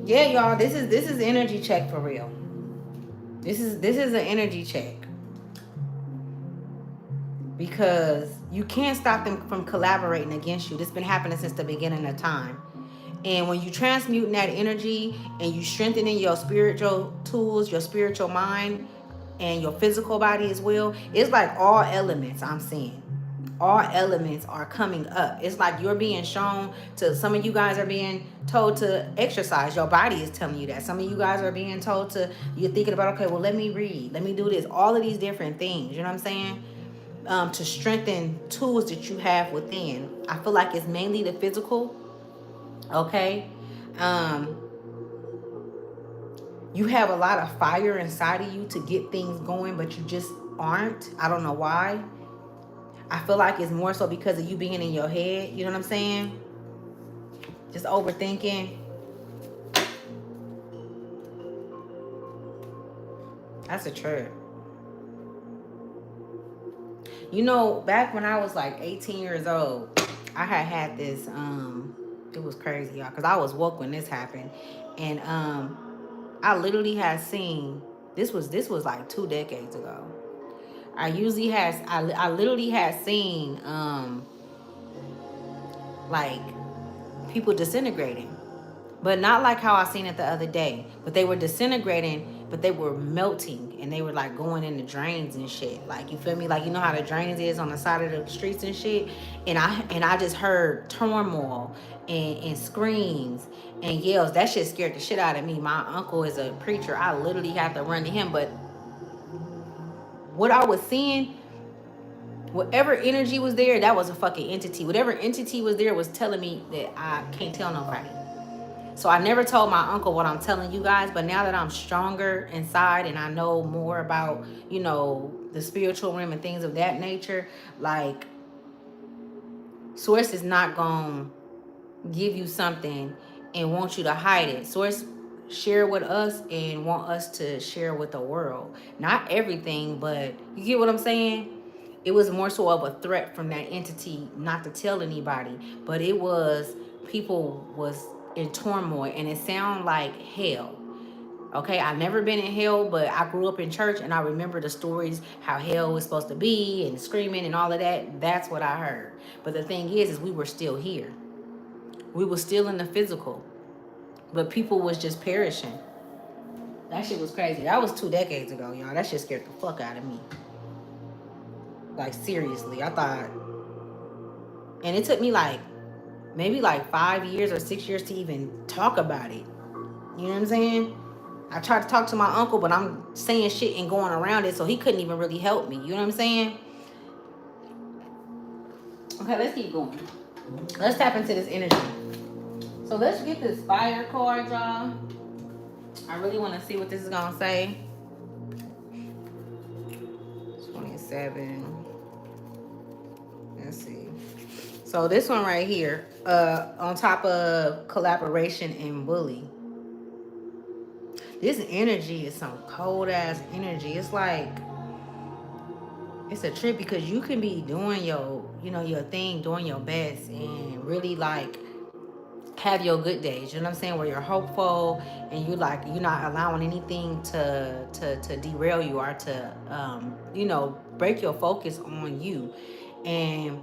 yeah, y'all, this is energy check for real. This is an energy check. Because you can't stop them from collaborating against you. This has been happening since the beginning of time. And when you transmute that energy and you strengthening your spiritual tools, your spiritual mind, and your physical body as well, it's like all elements I'm seeing. All elements are coming up. It's like you're being shown to, some of you guys are being told to exercise. Your body is telling you that. Some of you guys are being told to, you're thinking about, okay, well, let me read. Let me do this. All of these different things. You know what I'm saying? To strengthen tools that you have within. I feel like it's mainly the physical. Okay. You have a lot of fire inside of you to get things going, but you just aren't. I don't know why. I feel like it's more so because of you being in your head. You know what I'm saying? Just overthinking. That's a trip. Back when I was like 18 years old, I had this, it was crazy, y'all, because I was woke when this happened. And I literally had seen, this was like 2 decades ago. I literally had seen like people disintegrating. But not like how I seen it the other day. But they were disintegrating, but they were melting and they were like going in the drains and shit. Like, you feel me? Like, you know how the drains is on the side of the streets and shit? And I just heard turmoil and screams and yells. That shit scared the shit out of me. My uncle is a preacher. I literally had to run to him. But what I was seeing, whatever energy was there, that was a fucking entity. Whatever entity was there was telling me that I can't tell nobody. So I never told my uncle what I'm telling you guys, but now that I'm stronger inside and I know more about, the spiritual realm and things of that nature, like, Source is not going to give you something and want you to hide it. Source share with us and want us to share with the world. Not everything, but you get what I'm saying? It was more so of a threat from that entity not to tell anybody, but it was, people was in turmoil and it sounded like hell. Okay, I've never been in hell, but I grew up in church and I remember the stories how hell was supposed to be and screaming and all of that. That's what I heard. But the thing is we were still here. We were still in the physical, but people was just perishing. That shit was crazy. That was 2 decades ago, y'all. That shit scared the fuck out of me. Like, seriously, I thought, and it took me like maybe like 5 years or 6 years to even talk about it. You know what I'm saying? I tried to talk to my uncle, but I'm saying shit and going around it, so he couldn't even really help me. You know what I'm saying? Okay, let's keep going. Let's tap into this energy. So let's get this fire card, y'all. I really want to see what this is going to say. 27. Let's see. So this one right here, on top of collaboration and bully. This energy is some cold ass energy. It's like, it's a trip because you can be doing your, your thing, doing your best and really like have your good days, you know what I'm saying, where you're hopeful and you like, you're not allowing anything to derail you or to you know, break your focus on you. And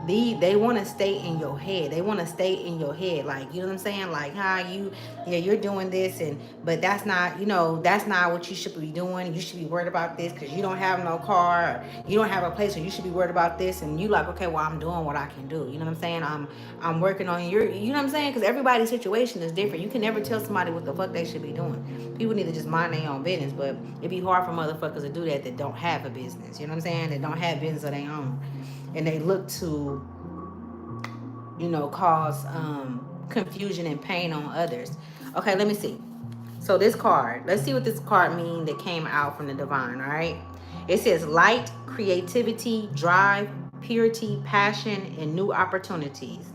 they want to stay in your head. They want to stay in your head, like, you know what I'm saying, like, how you, yeah, you're doing this, and but that's not, you know, that's not what you should be doing. You should be worried about this because you don't have no car, or you don't have a place, or you should be worried about this. And you like, okay, well, I'm doing what I can do, you know what I'm saying, I'm working on your, you know what I'm saying, because everybody's situation is different. You can never tell somebody what the fuck they should be doing. People need to just mind their own business. But it'd be hard for motherfuckers to do that don't have a business, you know what I'm saying, that don't have business of their own, and they look to, you know, cause confusion and pain on others. Okay, let me see. So this card, let's see what this card means that came out from the divine. All right, it says light, creativity, drive, purity, passion, and new opportunities.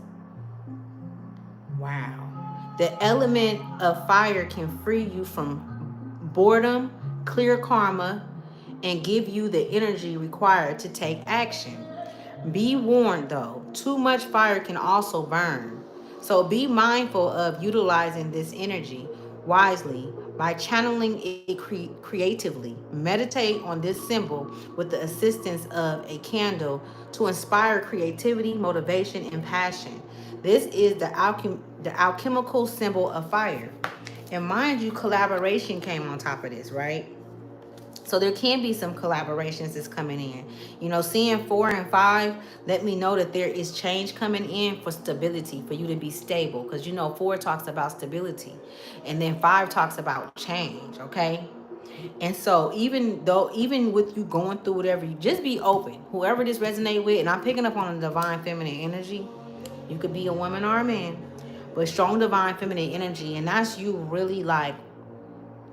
Wow. The element of fire can free you from boredom, clear karma, and give you the energy required to take action. Be warned though, too much fire can also burn. So be mindful of utilizing this energy wisely by channeling it creatively. Meditate on this symbol with the assistance of a candle to inspire creativity, motivation, and passion. This is the alchemical symbol of fire. And mind you, collaboration came on top of this, right? So there can be some collaborations that's coming in. You know, seeing 4 and 5, let me know that there is change coming in for stability, for you to be stable. Because, you know, 4 talks about stability. And then 5 talks about change, okay? And so even with you going through whatever, you just be open. Whoever this resonate with, and I'm picking up on the divine feminine energy. You could be a woman or a man. But strong divine feminine energy. And that's you really like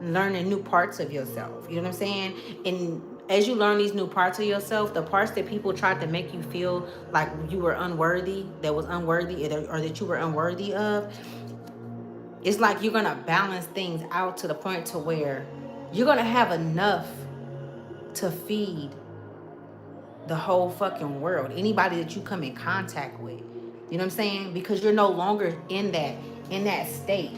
learning new parts of yourself. You know what I'm saying? And as you learn these new parts of yourself, the parts that people tried to make you feel like you were unworthy, that was unworthy, or that you were unworthy of, it's like you're gonna balance things out to the point to where you're gonna have enough to feed the whole fucking world. Anybody that you come in contact with. You know what I'm saying? Because you're no longer in that state.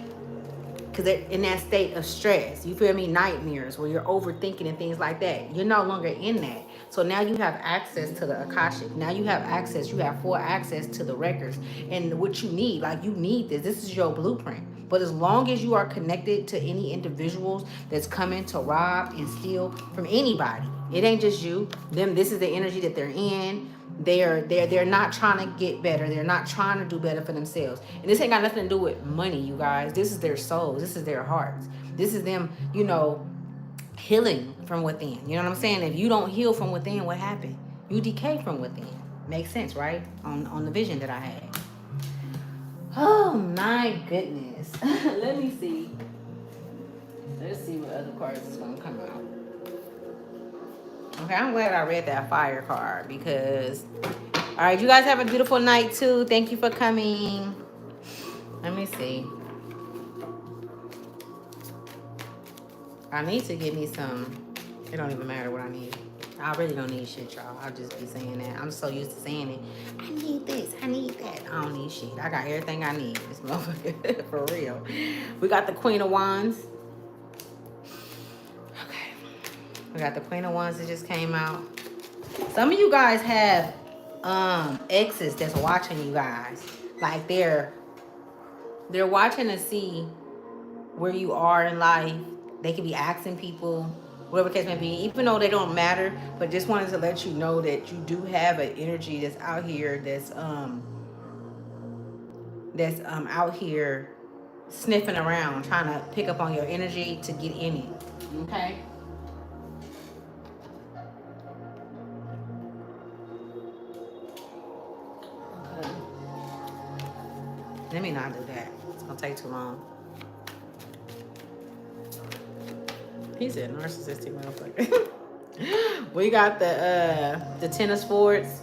Because they're in that state of stress, you feel me, nightmares where you're overthinking and things like that. You're no longer in that. So now you have access to the Akashic. Now you have access, you have full access to the records and what you need. Like, you need this is your blueprint. But as long as you are connected to any individuals that's coming to rob and steal from anybody, it ain't just you, them, this is the energy that they're in. They're not trying to get better. They're not trying to do better for themselves. And this ain't got nothing to do with money, you guys. This is their souls. This is their hearts. This is them, you know, healing from within. You know what I'm saying? If you don't heal from within, what happened? You decay from within. Makes sense, right? On the vision that I had. Oh my goodness. Let me see. Let's see what other cards is gonna come out. Okay, I'm glad I read that fire card because, all right, you guys have a beautiful night too. Thank you for coming. Let me see. I need to get me some, it don't even matter what I need. I really don't need shit, y'all. I'll just be saying that. I'm so used to saying it. I need this, I need that. I don't need shit. I got everything I need. This motherfucker, for real. We got the Queen of Wands. Okay. We got the Queen of Wands that just came out. Some of you guys have exes that's watching you guys. Like they're watching to see where you are in life. They could be asking people, whatever the case may be, even though they don't matter, but just wanted to let you know that you do have an energy that's out here that's out here sniffing around, trying to pick up on your energy to get in it. Okay? Let me not do that. It's gonna take too long. He's a narcissistic motherfucker. We got the Ten of Swords.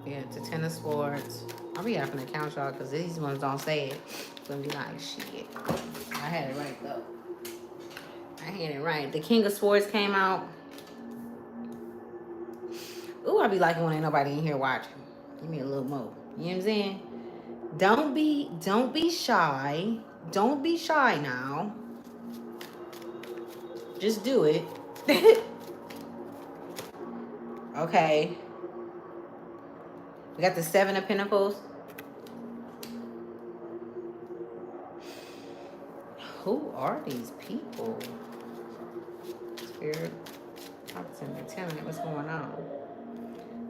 Yeah, the Ten of Swords. I'll be having to count y'all because these ones don't say it. It's gonna be like, shit. I had it right though. I had it right. The King of Swords came out. Ooh, I be liking when ain't nobody in here watching. Give me a little more. You know what I'm saying? Don't be shy. Don't be shy now. Just do it. Okay. We got the 7 of Pentacles. Who are these people? Spirit. Tell me what's going on.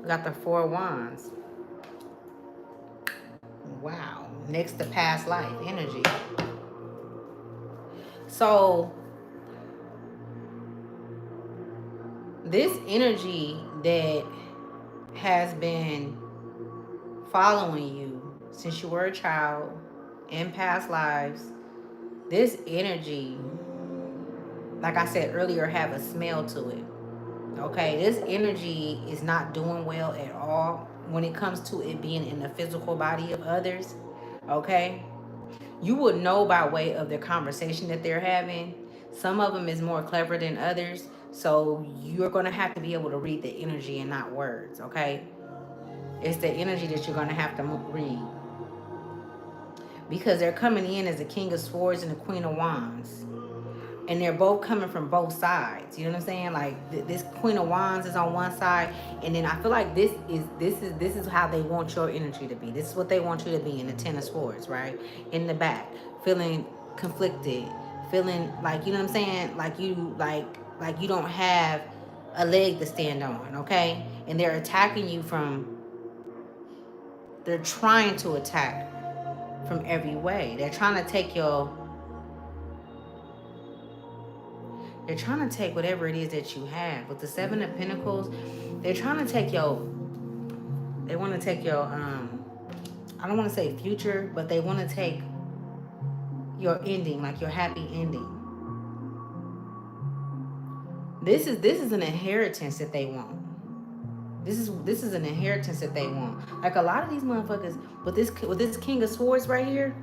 We got the 4 of Wands. Wow. Next to past life energy. So this energy that has been following you since you were a child in past lives, this energy, like I said earlier, have a smell to it. Okay, this energy is not doing well at all when it comes to it being in the physical body of others. Okay, you would know by way of the conversation that they're having. Some of them is more clever than others, so you're going to have to be able to read the energy and not words. Okay, it's the energy that you're going to have to read, because they're coming in as the King of Swords and the Queen of Wands, and they're both coming from both sides. You know what I'm saying? Like this Queen of Wands is on one side, and then I feel like this is how they want your energy to be. This is what they want you to be in the 10 of Swords, right? In the back, feeling conflicted, feeling like, you know what I'm saying? Like you don't have a leg to stand on, okay? And they're attacking you they're trying to attack from every way. They're trying to take they're trying to take whatever it is that you have. With the 7 of Pentacles, they're trying to take they want to take your, I don't want to say future, but they want to take your ending, like your happy ending. This is an inheritance that they want. This is an inheritance that they want. Like a lot of these motherfuckers, with this King of Swords right here,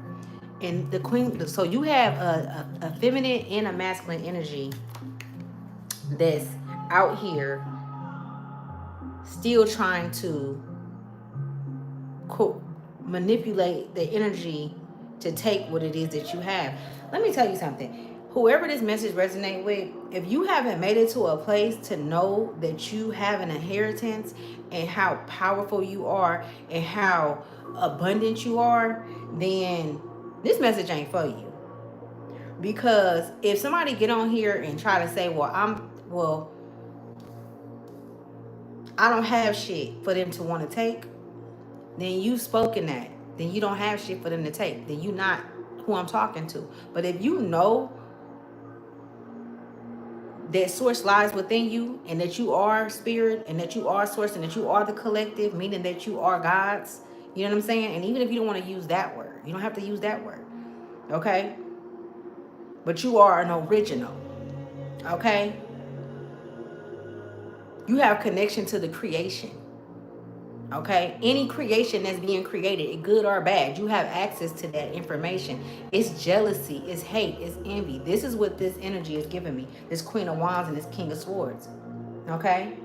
and the Queen. So you have a feminine and a masculine energy that's out here still trying to manipulate the energy to take what it is that you have. Let me tell you something. Whoever this message resonates with, if you haven't made it to a place to know that you have an inheritance and how powerful you are and how abundant you are, then this message ain't for you. Because if somebody get on here and try to say, well, I don't have shit for them to want to take, then you've spoken that. Then you don't have shit for them to take. Then you not who I'm talking to. But if you know that source lies within you, and that you are spirit, and that you are source, and that you are the collective, meaning that you are God's, you know what I'm saying? And even if you don't want to use that word, you don't have to use that word, okay? But you are an original, okay? You have connection to the creation, okay? Any creation that's being created, good or bad, you have access to that information. It's jealousy, it's hate, it's envy. This is what this energy is giving me. This Queen of Wands and this King of Swords, okay?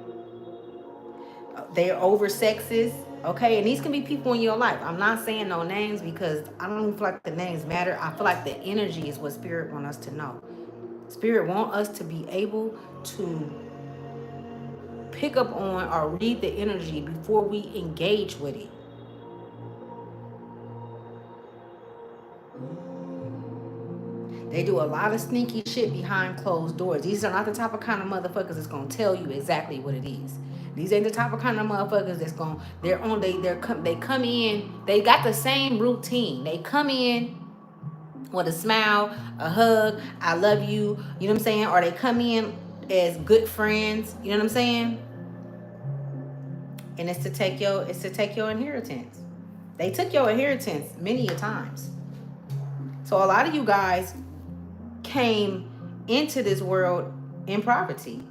They're over sexes, okay? And these can be people in your life. I'm not saying no names because I don't even feel like the names matter. I feel like the energy is what Spirit want us to know. Spirit want us to be able to pick up on or read the energy before we engage with it. They do a lot of sneaky shit behind closed doors. These are not the type of kind of motherfuckers that's gonna tell you exactly what it is. These ain't the type of kind of motherfuckers that's gonna they come in, they got the same routine. They come in with a smile, a hug, I love you, you know what I'm saying? Or they come in as good friends, you know what I'm saying? And it's to take your inheritance. They took your inheritance many a times. So a lot of you guys came into this world in poverty.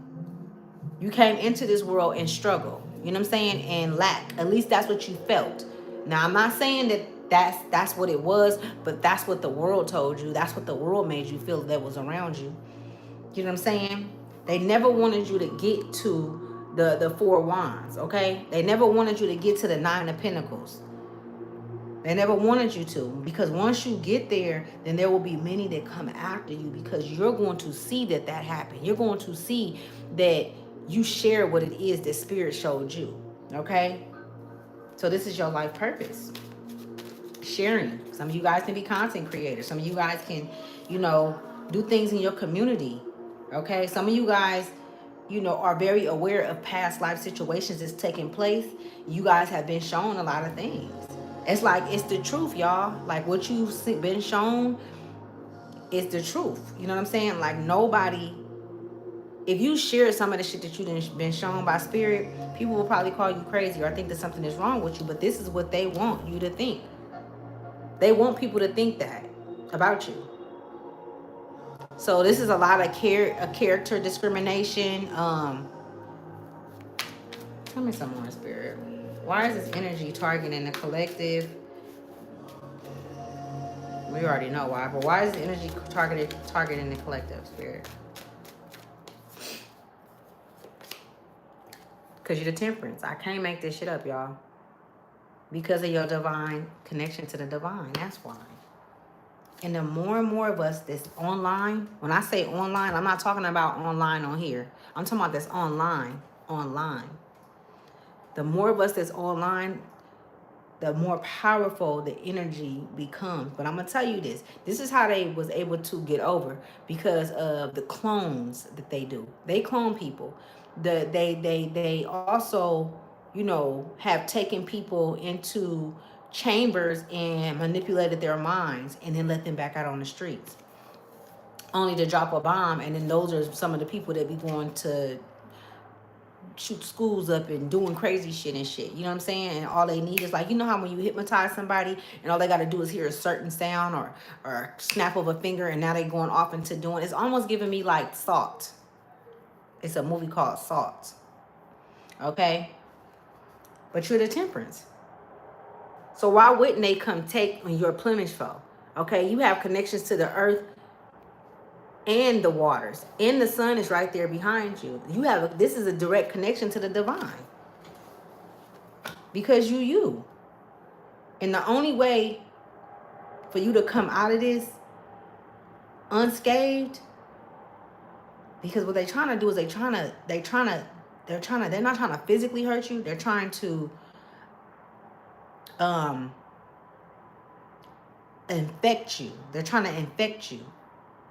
You came into this world in struggle. You know what I'm saying? And lack. At least that's what you felt. Now, I'm not saying that that's what it was, but that's what the world told you. That's what the world made you feel that was around you. You know what I'm saying? They never wanted you to get to the Four Wands, okay? They never wanted you to get to the Nine of Pentacles. They never wanted you to, because once you get there, then there will be many that come after you, because you're going to see that happened. You're going to see that you share what it is that Spirit showed you, okay? So this is your life purpose. Sharing. Some of you guys can be content creators. Some of you guys can, do things in your community, okay? Some of you guys, are very aware of past life situations that's taking place. You guys have been shown a lot of things. It's like, it's the truth, y'all. Like, what you've been shown is the truth. You know what I'm saying? Like, nobody, if you share some of the shit that you've been shown by Spirit, people will probably call you crazy or think that something is wrong with you. But this is what they want you to think. They want people to think that about you. So this is a lot of character discrimination. Tell me some more, Spirit. Why is this energy targeting the collective? We already know why, but why is the energy targeting the collective, Spirit? Because you're the Temperance. I can't make this shit up, y'all. Because of your divine connection to the divine. That's why. And the more and more of us that's online, when I say online, I'm not talking about online on here. I'm talking about that's online. The more of us that's online, the more powerful the energy becomes. But I'm going to tell you this. This is how they was able to get over, because of the clones that they do. They clone people. They also, have taken people into chambers and manipulated their minds and then let them back out on the streets. Only to drop a bomb, and then those are some of the people that be going to shoot schools up and doing crazy shit and shit. You know what I'm saying? And all they need is, like, how when you hypnotize somebody and all they got to do is hear a certain sound or snap of a finger, and now they going off into doing, it's almost giving me like Salt. It's a movie called Salt. Okay? But you're the Temperance. So why wouldn't they come take on your plumage foe? Okay? You have connections to the earth and the waters, and the sun is right there behind you. This is a direct connection to the divine, because you. And the only way for you to come out of this unscathed, because what they're trying to do is they're not trying to physically hurt you. They're trying to infect you. They're trying to infect you.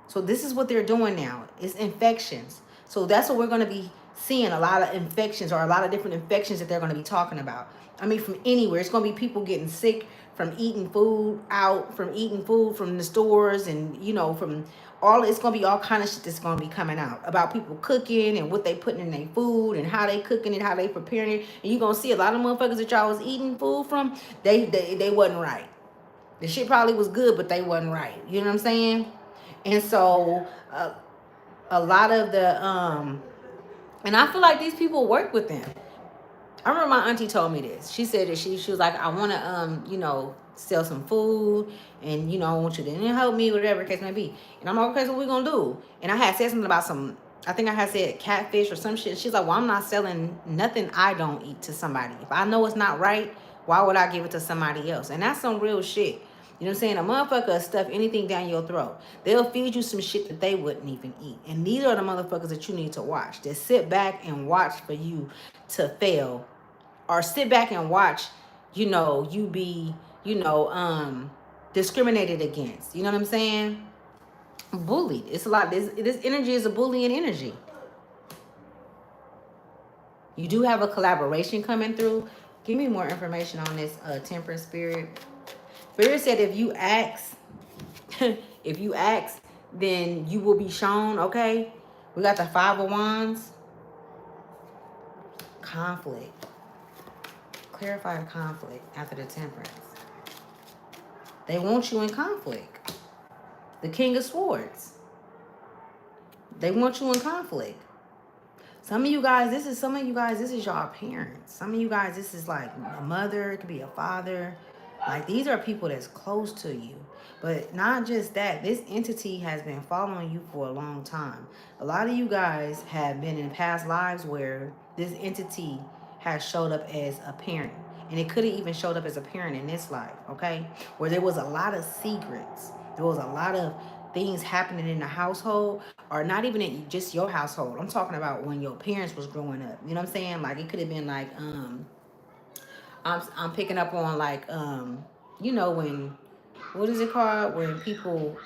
So this is what they're doing now. It's infections. So that's what we're going to be seeing, a lot of infections, or a lot of different infections that they're going to be talking about. I mean, from anywhere. It's going to be people getting sick from eating food out, from eating food from the stores, and, from all, it's going to be all kind of shit that's going to be coming out about people cooking and what they putting in their food and how they cooking it, how they preparing it. And you're going to see a lot of motherfuckers that y'all was eating food from, they wasn't right. The shit probably was good, but they wasn't right. You know what I'm saying? And so a lot of the, and I feel like these people work with them. I remember my auntie told me this. She said that she was like, I want to, sell some food, and, I want you to help me, whatever the case may be. And I'm like, okay, so what we going to do? And I had said something about I think I had said catfish or some shit. She's like, well, I'm not selling nothing I don't eat to somebody. If I know it's not right, why would I give it to somebody else? And that's some real shit. You know what I'm saying? A motherfucker will stuff anything down your throat. They'll feed you some shit that they wouldn't even eat. And these are the motherfuckers that you need to watch. That sit back and watch for you to fail. Or sit back and watch, you be, discriminated against. You know what I'm saying? Bullied. It's a lot. This energy is a bullying energy. You do have a collaboration coming through. Give me more information on this Temperance Spirit. Spirit said if you ask, then you will be shown, okay? We got the Five of Wands. Conflict. Clarify the conflict after the Temperance. They want you in conflict. The King of Swords. They want you in conflict. Some of you guys, this is your parents. Some of you guys, this is like a mother. It could be a father. Like, these are people that's close to you. But not just that. This entity has been following you for a long time. A lot of you guys have been in past lives where this entity has showed up as a parent. And it could have even showed up as a parent in this life, okay? Where there was a lot of secrets. There was a lot of things happening in the household, or not even in just your household. I'm talking about when your parents was growing up. You know what I'm saying? Like it could have been like, I'm picking up on like, you know, when, what is it called? When people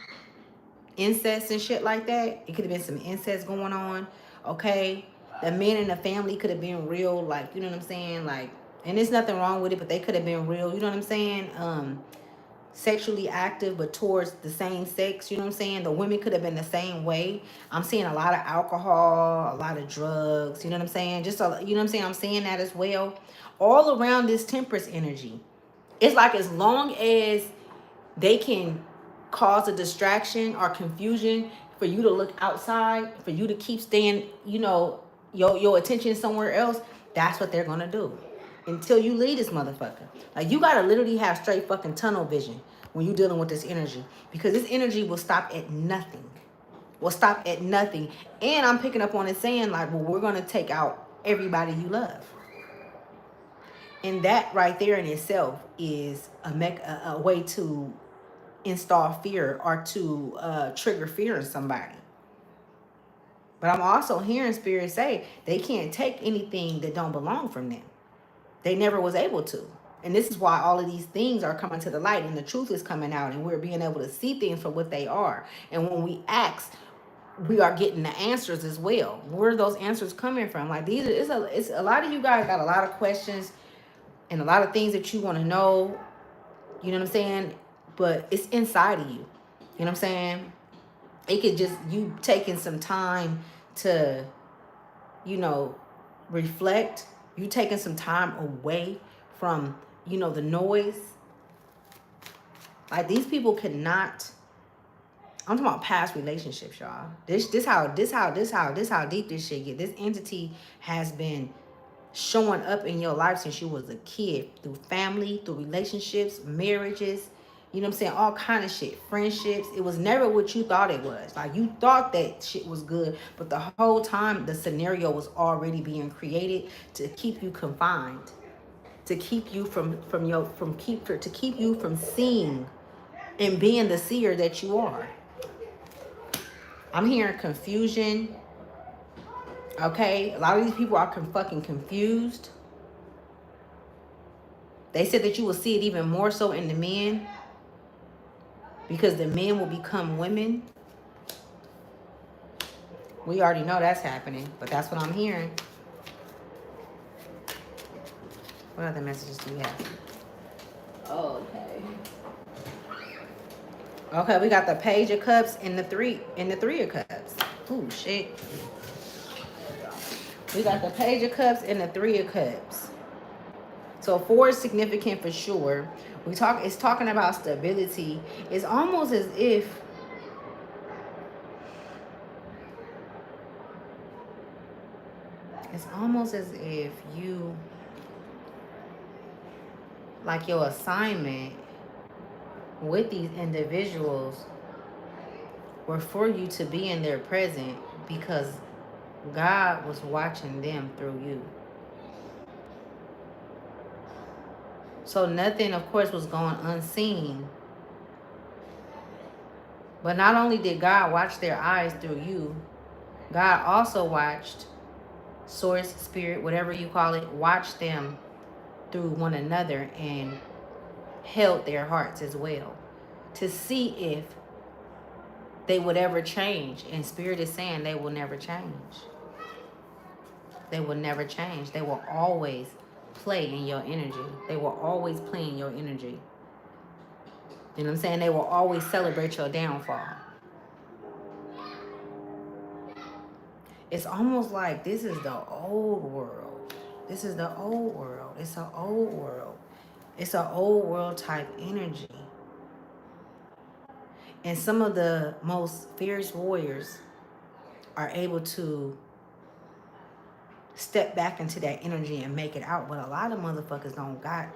incest and shit like that. It could have been some incest going on. Okay. The men in the family could have been real, like, you know what I'm saying? Like, and there's nothing wrong with it, but they could have been real, you know what I'm saying? Sexually active, but towards the same sex, you know what I'm saying? The women could have been the same way. I'm seeing a lot of alcohol, a lot of drugs, you know what I'm saying? Just, a, you know what I'm saying? I'm seeing that as well. All around this Temperance energy. It's like as long as they can cause a distraction or confusion for you to look outside, for you to keep staying, you know, your attention somewhere else, that's what they're gonna do until you leave this motherfucker. Like you gotta literally have straight fucking tunnel vision when you're dealing with this energy, because this energy will stop at nothing. Will stop at nothing. And I'm picking up on it saying like, well, we're gonna take out everybody you love. And that right there in itself is a way to install fear or to trigger fear in somebody. But I'm also hearing spirit say they can't take anything that don't belong from them. They never was able to. And this is why all of these things are coming to the light and the truth is coming out and we're being able to see things for what they are. And when we ask, we are getting the answers as well. Where are those answers coming from? Like these, it's a lot of you guys got a lot of questions and a lot of things that you want to know. You know what I'm saying? But it's inside of you. You know what I'm saying? It could just, you taking some time to, you know, reflect. You taking some time away from, you know, the noise. Like these people cannot, I'm talking about past relationships, y'all. This how deep this shit get. This entity has been showing up in your life since you was a kid, through family, through relationships, marriages, you know what I'm saying, all kind of shit, friendships. It was never what you thought it was. Like you thought that shit was good, but the whole time the scenario was already being created to keep you confined, to keep you to keep you from seeing and being the seer that you are. I'm hearing confusion. Okay, a lot of these people are fucking confused. They said that you will see it even more so in the men, because the men will become women. We already know that's happening, but that's what I'm hearing. What other messages do we have? Okay. Okay, we got the Page of Cups and the Three of Cups. Ooh, shit. We got the Page of Cups and the Three of Cups. So 4 is significant for sure. It's talking about stability. It's almost as if you, like your assignment with these individuals were for you to be in their present, because God was watching them through you. So nothing, of course, was going unseen. But not only did God watch their eyes through you, God also watched, source, spirit, whatever you call it, watched them through one another and held their hearts as well to see if they would ever change. And spirit is saying they will never change. They will never change. They will always play in your energy. They will always play in your energy. You know what I'm saying? They will always celebrate your downfall. It's almost like this is the old world. This is the old world. It's an old world. It's an old world type energy. And some of the most fierce warriors are able to step back into that energy and make it out. But a lot of motherfuckers don't got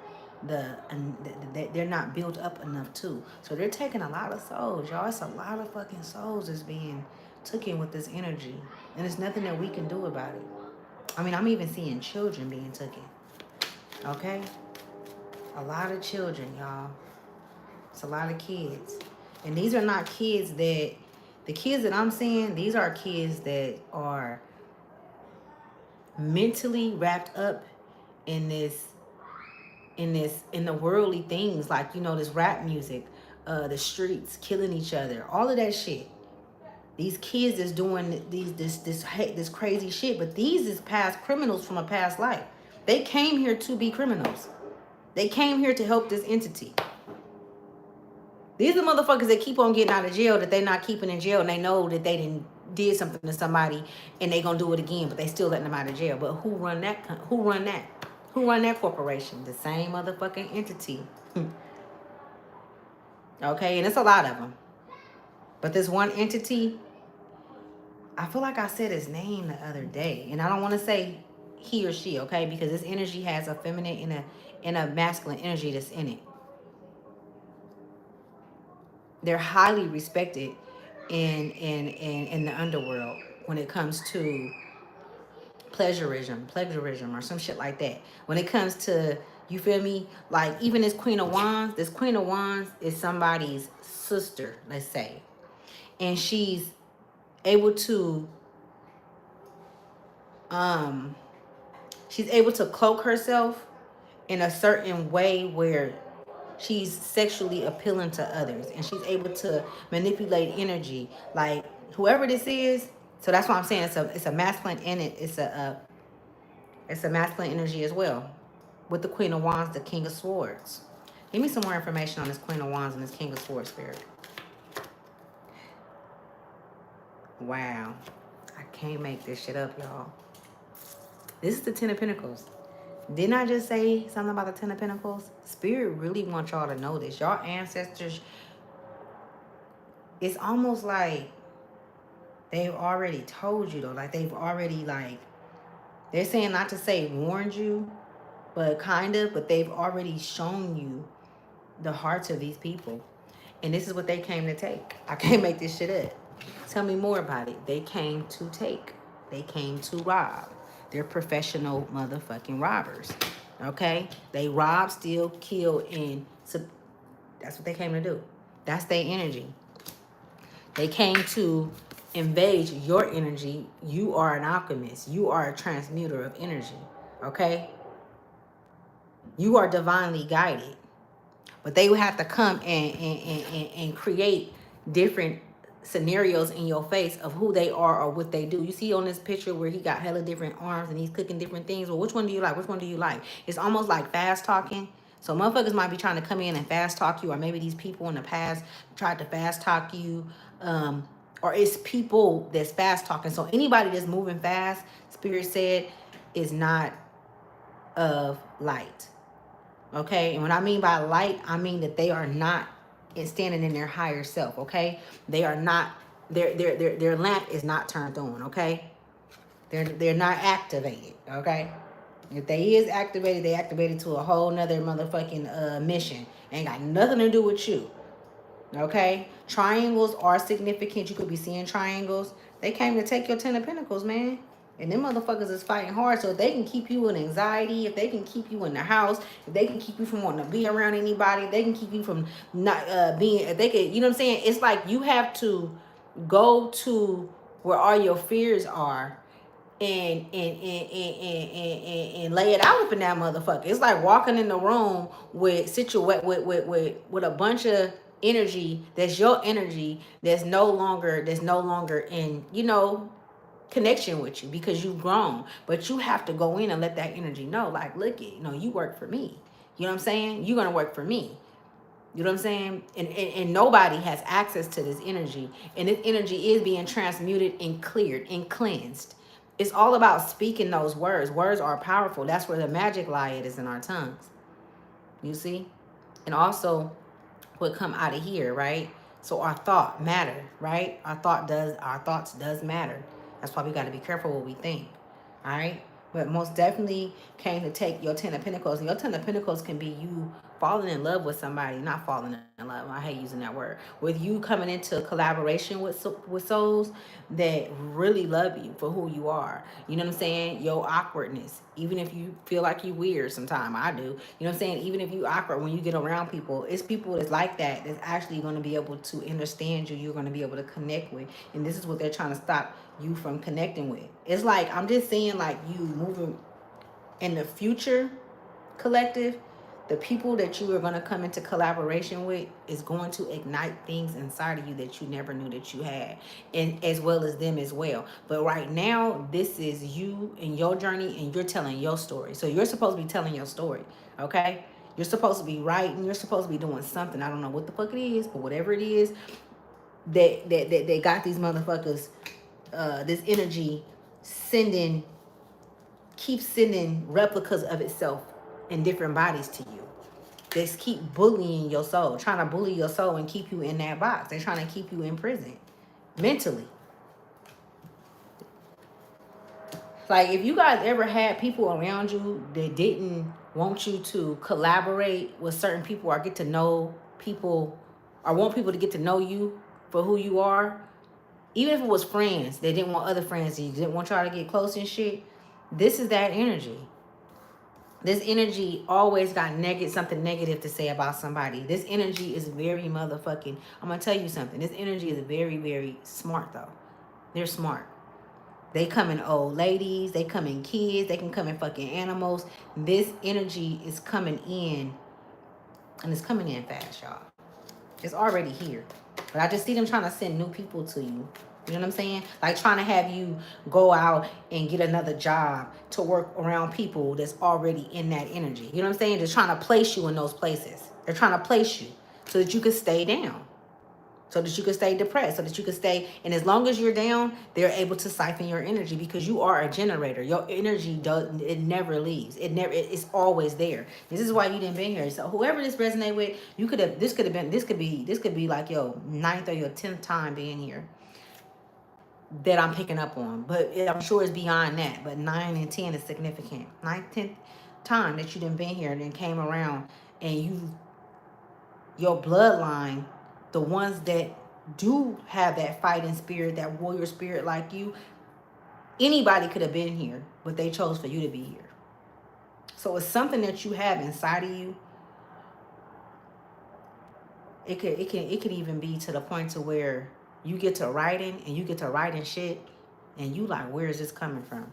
they're not built up enough too. So they're taking a lot of souls, y'all. It's a lot of fucking souls that's being taken with this energy. And there's nothing that we can do about it. I mean, I'm even seeing children being taken. Okay? A lot of children, y'all. It's a lot of kids. And these are not kids that, the kids that I'm seeing, these are kids that are mentally wrapped up in in the worldly things, like, you know, this rap music, the streets, killing each other, all of that shit. These kids is doing this crazy shit, but these is past criminals from a past life. They came here to be criminals. They came here to help this entity. These are motherfuckers that keep on getting out of jail that they not keeping in jail, and they know that they did something to somebody and they gonna do it again, but they still letting them out of jail. But who run that? Who run that? Who run that corporation? The same motherfucking entity. Okay, and it's a lot of them. But this one entity, I feel like I said his name the other day, and I don't want to say he or she, okay, because this energy has a feminine and a masculine energy that's in it. They're highly respected in the underworld when it comes to plagiarism or some shit like that. When it comes to, you feel me, like even this Queen of Wands is somebody's sister, let's say, and she's able to cloak herself in a certain way where she's sexually appealing to others, and she's able to manipulate energy, like whoever this is. So that's why I'm saying it's a masculine in it. It's a masculine energy as well, with the Queen of Wands, the King of Swords. Give me some more information on this Queen of Wands and this King of Swords spirit. Wow, I can't make this shit up, y'all. This is the Ten of Pentacles. Didn't I just say something about the Ten of Pentacles? Spirit really wants y'all to know this. Y'all ancestors, it's almost like they've already told you, though. Like they've already, like, they're saying not to say warned you, but kind of, but they've already shown you the hearts of these people. And this is what they came to take. I can't make this shit up. Tell me more about it. They came to take. They came to rob. They're professional motherfucking robbers. Okay? They rob, steal, kill, and that's what they came to do. That's their energy. They came to invade your energy. You are an alchemist. You are a transmuter of energy. Okay? You are divinely guided. But they would have to come and create different scenarios in your face of who they are or what they do. You see on this picture where he got hella different arms and he's cooking different things. Well, which one do you like? Which one do you like? It's almost like fast talking. So motherfuckers might be trying to come in and fast talk you, or maybe these people in the past tried to fast talk you, or it's people that's fast talking. So anybody that's moving fast, Spirit said, is not of light. Okay, and what I mean by light, I mean that they are not standing in their higher self. Okay, they are not, their lamp is not turned on. Okay, they're not activated. Okay, if they is activated, they activated to a whole nother motherfucking mission. Ain't got nothing to do with you. Okay, triangles are significant. You could be seeing triangles. They came to take your Ten of Pentacles, man. And them motherfuckers is fighting hard, so if they can keep you in anxiety, if they can keep you in the house, if they can keep you from wanting to be around anybody, if they can keep you from not being, if they can, you know what I'm saying? It's like you have to go to where all your fears are and lay it out up in that motherfucker. It's like walking in the room with with a bunch of energy that's your energy that's no longer in, you know, connection with you because you've grown. But you have to go in and let that energy know, like, look it, you know, you work for me. You know what I'm saying? You're gonna work for me. You know what I'm saying? And nobody has access to this energy. And this energy is being transmuted and cleared and cleansed. It's all about speaking those words. Words are powerful. That's where the magic lie is in our tongues. You see? And also what come out of here, right? So our thought matter, right? Our thoughts does matter. That's why we got to be careful what we think. All right? But most definitely came to take your Ten of Pentacles. And your Ten of Pentacles can be you falling in love with somebody, not falling in love. I hate using that word. With you coming into collaboration with souls that really love you for who you are. You know what I'm saying? Your awkwardness. Even if you feel like you weird sometimes, I do. You know what I'm saying? Even if you awkward when you get around people, it's people that's like that that's actually going to be able to understand you. You're going to be able to connect with. And this is what they're trying to stop you from connecting with. It's like, I'm just saying, like, you moving in the future, collective, the people that you are going to come into collaboration with is going to ignite things inside of you that you never knew that you had, and as well as them as well. But right now, this is you and your journey, and you're telling your story. So you're supposed to be telling your story, okay? You're supposed to be writing. You're supposed to be doing something. I don't know what the fuck it is, but whatever it is that they got these motherfuckers, this energy sending, keep sending replicas of itself in different bodies to you. They keep bullying your soul, trying to bully your soul and keep you in that box. They're trying to keep you in prison mentally. Like, if you guys ever had people around you that didn't want you to collaborate with certain people or get to know people, or want people to get to know you for who you are, even if it was friends, they didn't want other friends, you didn't want y'all to get close and shit, this is that energy. This energy always got something negative to say about somebody. This energy is very motherfucking, I'm going to tell you something. This energy is very, very smart, though. They're smart. They come in old ladies. They come in kids. They can come in fucking animals. This energy is coming in, and it's coming in fast, y'all. It's already here. But I just see them trying to send new people to you. You know what I'm saying? Like trying to have you go out and get another job to work around people that's already in that energy. You know what I'm saying? Just trying to place you in those places. They're trying to place you so that you can stay down. So that you can stay depressed, so that you can stay. And as long as you're down, they're able to siphon your energy because you are a generator. Your energy it never leaves. It's always there. This is why you didn't been here. So whoever this resonate with, this could be like your 9th or your 10th time being here that I'm picking up on. But I'm sure it's beyond that. But 9 and 10 is significant. 9th, 10th time that you done been here and then came around, and your bloodline, the ones that do have that fighting spirit, that warrior spirit like you, anybody could have been here, but they chose for you to be here. So it's something that you have inside of you. It could even be to the point to where you get to writing, and you get to writing shit, and you like, where is this coming from?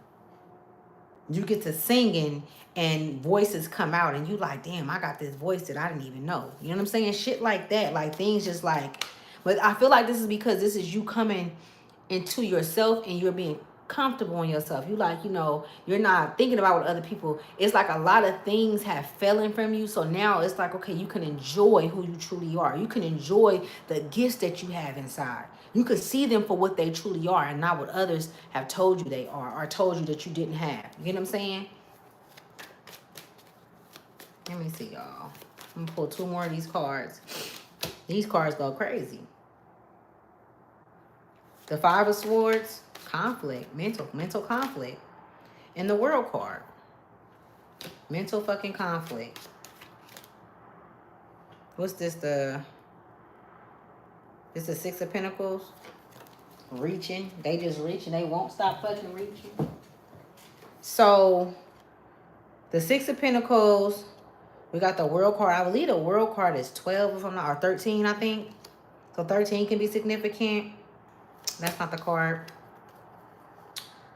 You get to singing, and voices come out, and you like, damn, I got this voice that I didn't even know. You know what I'm saying? Shit like that. Like things just like, but I feel like this is because this is you coming into yourself, and you're being comfortable in yourself. You like, you're not thinking about what other people. It's like a lot of things have fallen from you. So now it's like, okay, you can enjoy who you truly are. You can enjoy the gifts that you have inside. You can see them for what they truly are, and not what others have told you they are, or told you that you didn't have. You know what I'm saying? Let me see, y'all. I'm gonna pull 2 more of these cards. These cards go crazy. The 5 of Swords, conflict, mental conflict. And the World card, mental fucking conflict. What's this? This is 6 of Pentacles. Reaching. They just reaching. They won't stop fucking reaching. So, the 6 of Pentacles, we got the World card. I believe the World card is 12, if I'm not, or 13, I think. So 13 can be significant. That's not the card.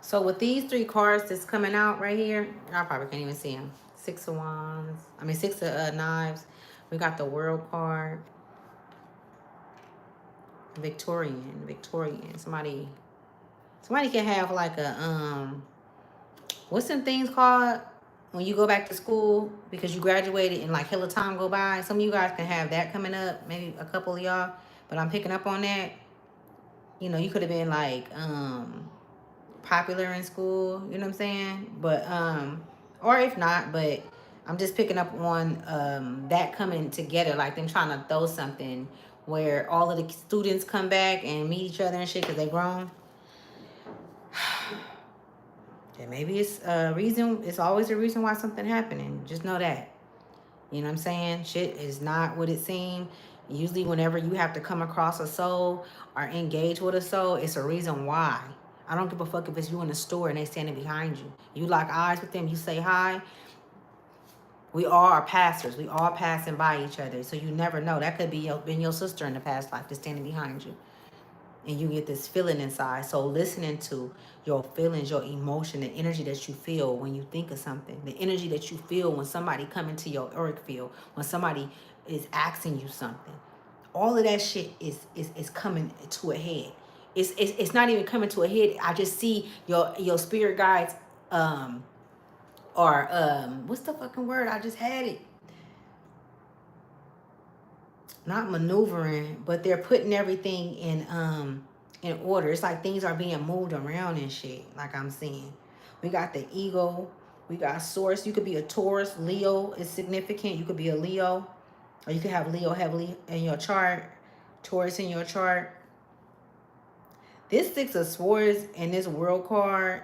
So with these 3 cards that's coming out right here, I probably can't even see them. 6 of Wands. 6 of Knives. We got the World card. Victorian. Somebody can have like a what's some things called when you go back to school because you graduated and like hella time go by. Some of you guys can have that coming up. Maybe a couple of y'all, but I'm picking up on that. You could have been like popular in school, you know what I'm saying? But or if not, but I'm just picking up on that coming together, like them trying to throw something where all of the students come back and meet each other and shit because they grown. And maybe it's a reason. It's always a reason why something happening. Just know that. You know what I'm saying? Shit is not what it seemed. Usually whenever you have to come across a soul or engage with a soul, it's a reason why. I don't give a fuck if it's you in the store and they standing behind you. You lock eyes with them, you say hi. We all are passers. We all passing by each other. So you never know. That could be been your sister in the past life that's standing behind you. And you get this feeling inside. So listening to your feelings, your emotion, the energy that you feel when you think of something, the energy that you feel when somebody come into your auric field, when somebody is asking you something, all of that shit is coming to a head. It's not even coming to a head. I just see your spirit guides, or what's the fucking word? I just had it. Not maneuvering, but they're putting everything in order. It's like things are being moved around and shit, like I'm seeing. We got the ego, we got source. You could be a Taurus. Leo is significant. You could be a Leo, or you could have Leo heavily in your chart, Taurus in your chart. This Six of Swords and this World card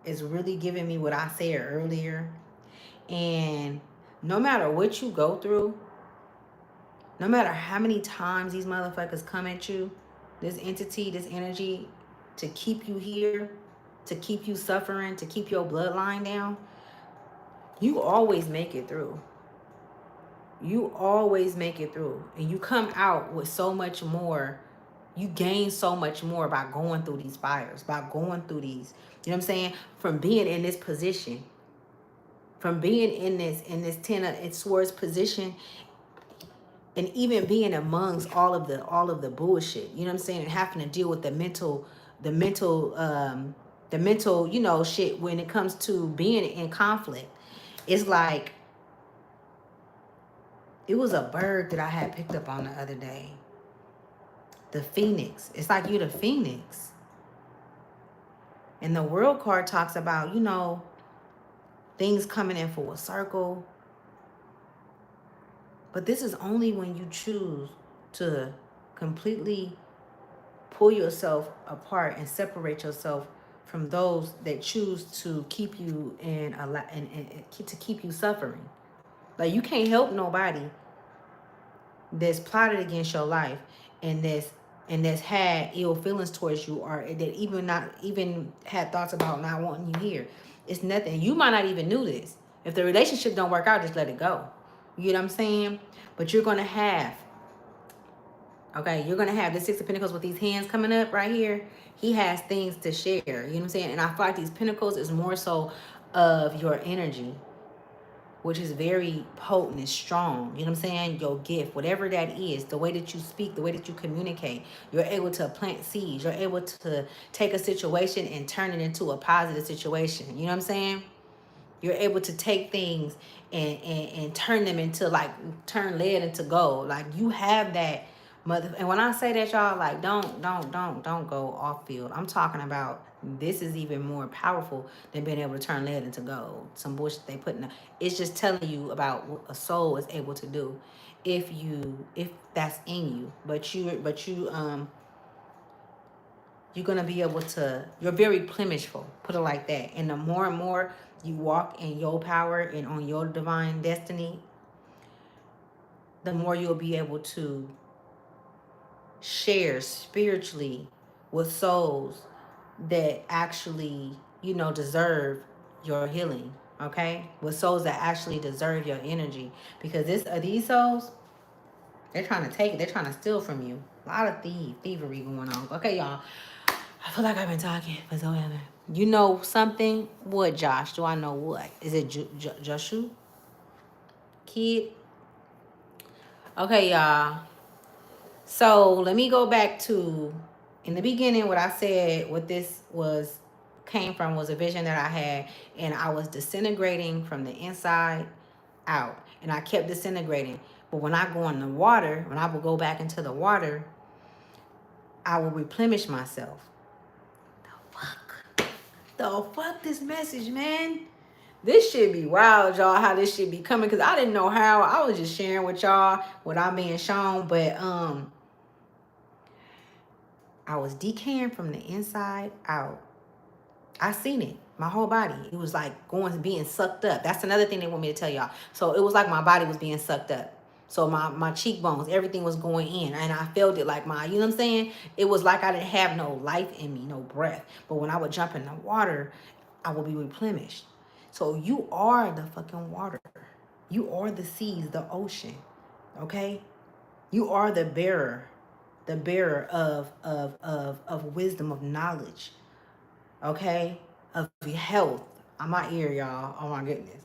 is really giving me what I said earlier. And no matter what you go through, no matter how many times these motherfuckers come at you, this entity, this energy, to keep you here, to keep you suffering, to keep your bloodline down, you always make it through. You always make it through. And you come out with so much more. You gain so much more by going through these fires, by going through these, you know what I'm saying? From being in this position, from being in this Ten of Swords position, and even being amongst all of the bullshit, you know what I'm saying, and having to deal with the mental, you know, shit when it comes to being in conflict. It's like, it was a bird that I had picked up on the other day. The phoenix. It's like you the phoenix. And the world card talks about, you know, things coming in full circle. But this is only when you choose to completely pull yourself apart and separate yourself from those that choose to keep you in and to keep you suffering. Like, you can't help nobody that's plotted against your life and that's had ill feelings towards you, or that even had thoughts about not wanting you here. It's nothing. You might not even knew this. If the relationship don't work out, just let it go. You know what I'm saying? But you're gonna have, okay, you're gonna have the Six of Pentacles with these hands coming up right here. He has things to share. You know what I'm saying? And I feel like these Pentacles is more so of your energy, which is very potent and strong. You know what I'm saying? Your gift, whatever that is, the way that you speak, the way that you communicate, you're able to plant seeds. You're able to take a situation and turn it into a positive situation. You know what I'm saying? You're able to take things and turn them into, like, turn lead into gold. Like, you have that mother. And when I say that, y'all, like, don't go off field. I'm talking about, this is even more powerful than being able to turn lead into gold. Some bullshit they put in. It's just telling you about what a soul is able to do if that's in you. But you're gonna be able to. You're very plentiful, put it like that. And the more and more you walk in your power and on your divine destiny, the more you'll be able to share spiritually with souls that actually, you know, deserve your healing. Okay, with souls that actually deserve your energy, because these souls, they're trying to take it. They're trying to steal from you. A lot of thievery going on. Okay, y'all. I feel like I've been talking, but so ever. You know something? What, Josh? Do I know what? Is it Joshua? Kid? Okay, y'all. So let me go back to, in the beginning, what I said, what this came from was a vision that I had, and I was disintegrating from the inside out. And I kept disintegrating. But when I go in the water, when I would go back into the water, I will replenish myself. The fuck this message, man? This shit be wild, y'all, how this shit be coming, because I didn't know how. I was just sharing with y'all what I'm being shown, but I was decaying from the inside out. I seen it. My whole body. It was like being sucked up. That's another thing they want me to tell y'all. So it was like my body was being sucked up. So my cheekbones, everything was going in, and I felt it like you know what I'm saying? It was like I didn't have no life in me, no breath. But when I would jump in the water, I would be replenished. So you are the fucking water. You are the seas, the ocean. Okay? You are the bearer of wisdom, of knowledge. Okay? Of health. On my ear, y'all. Oh my goodness.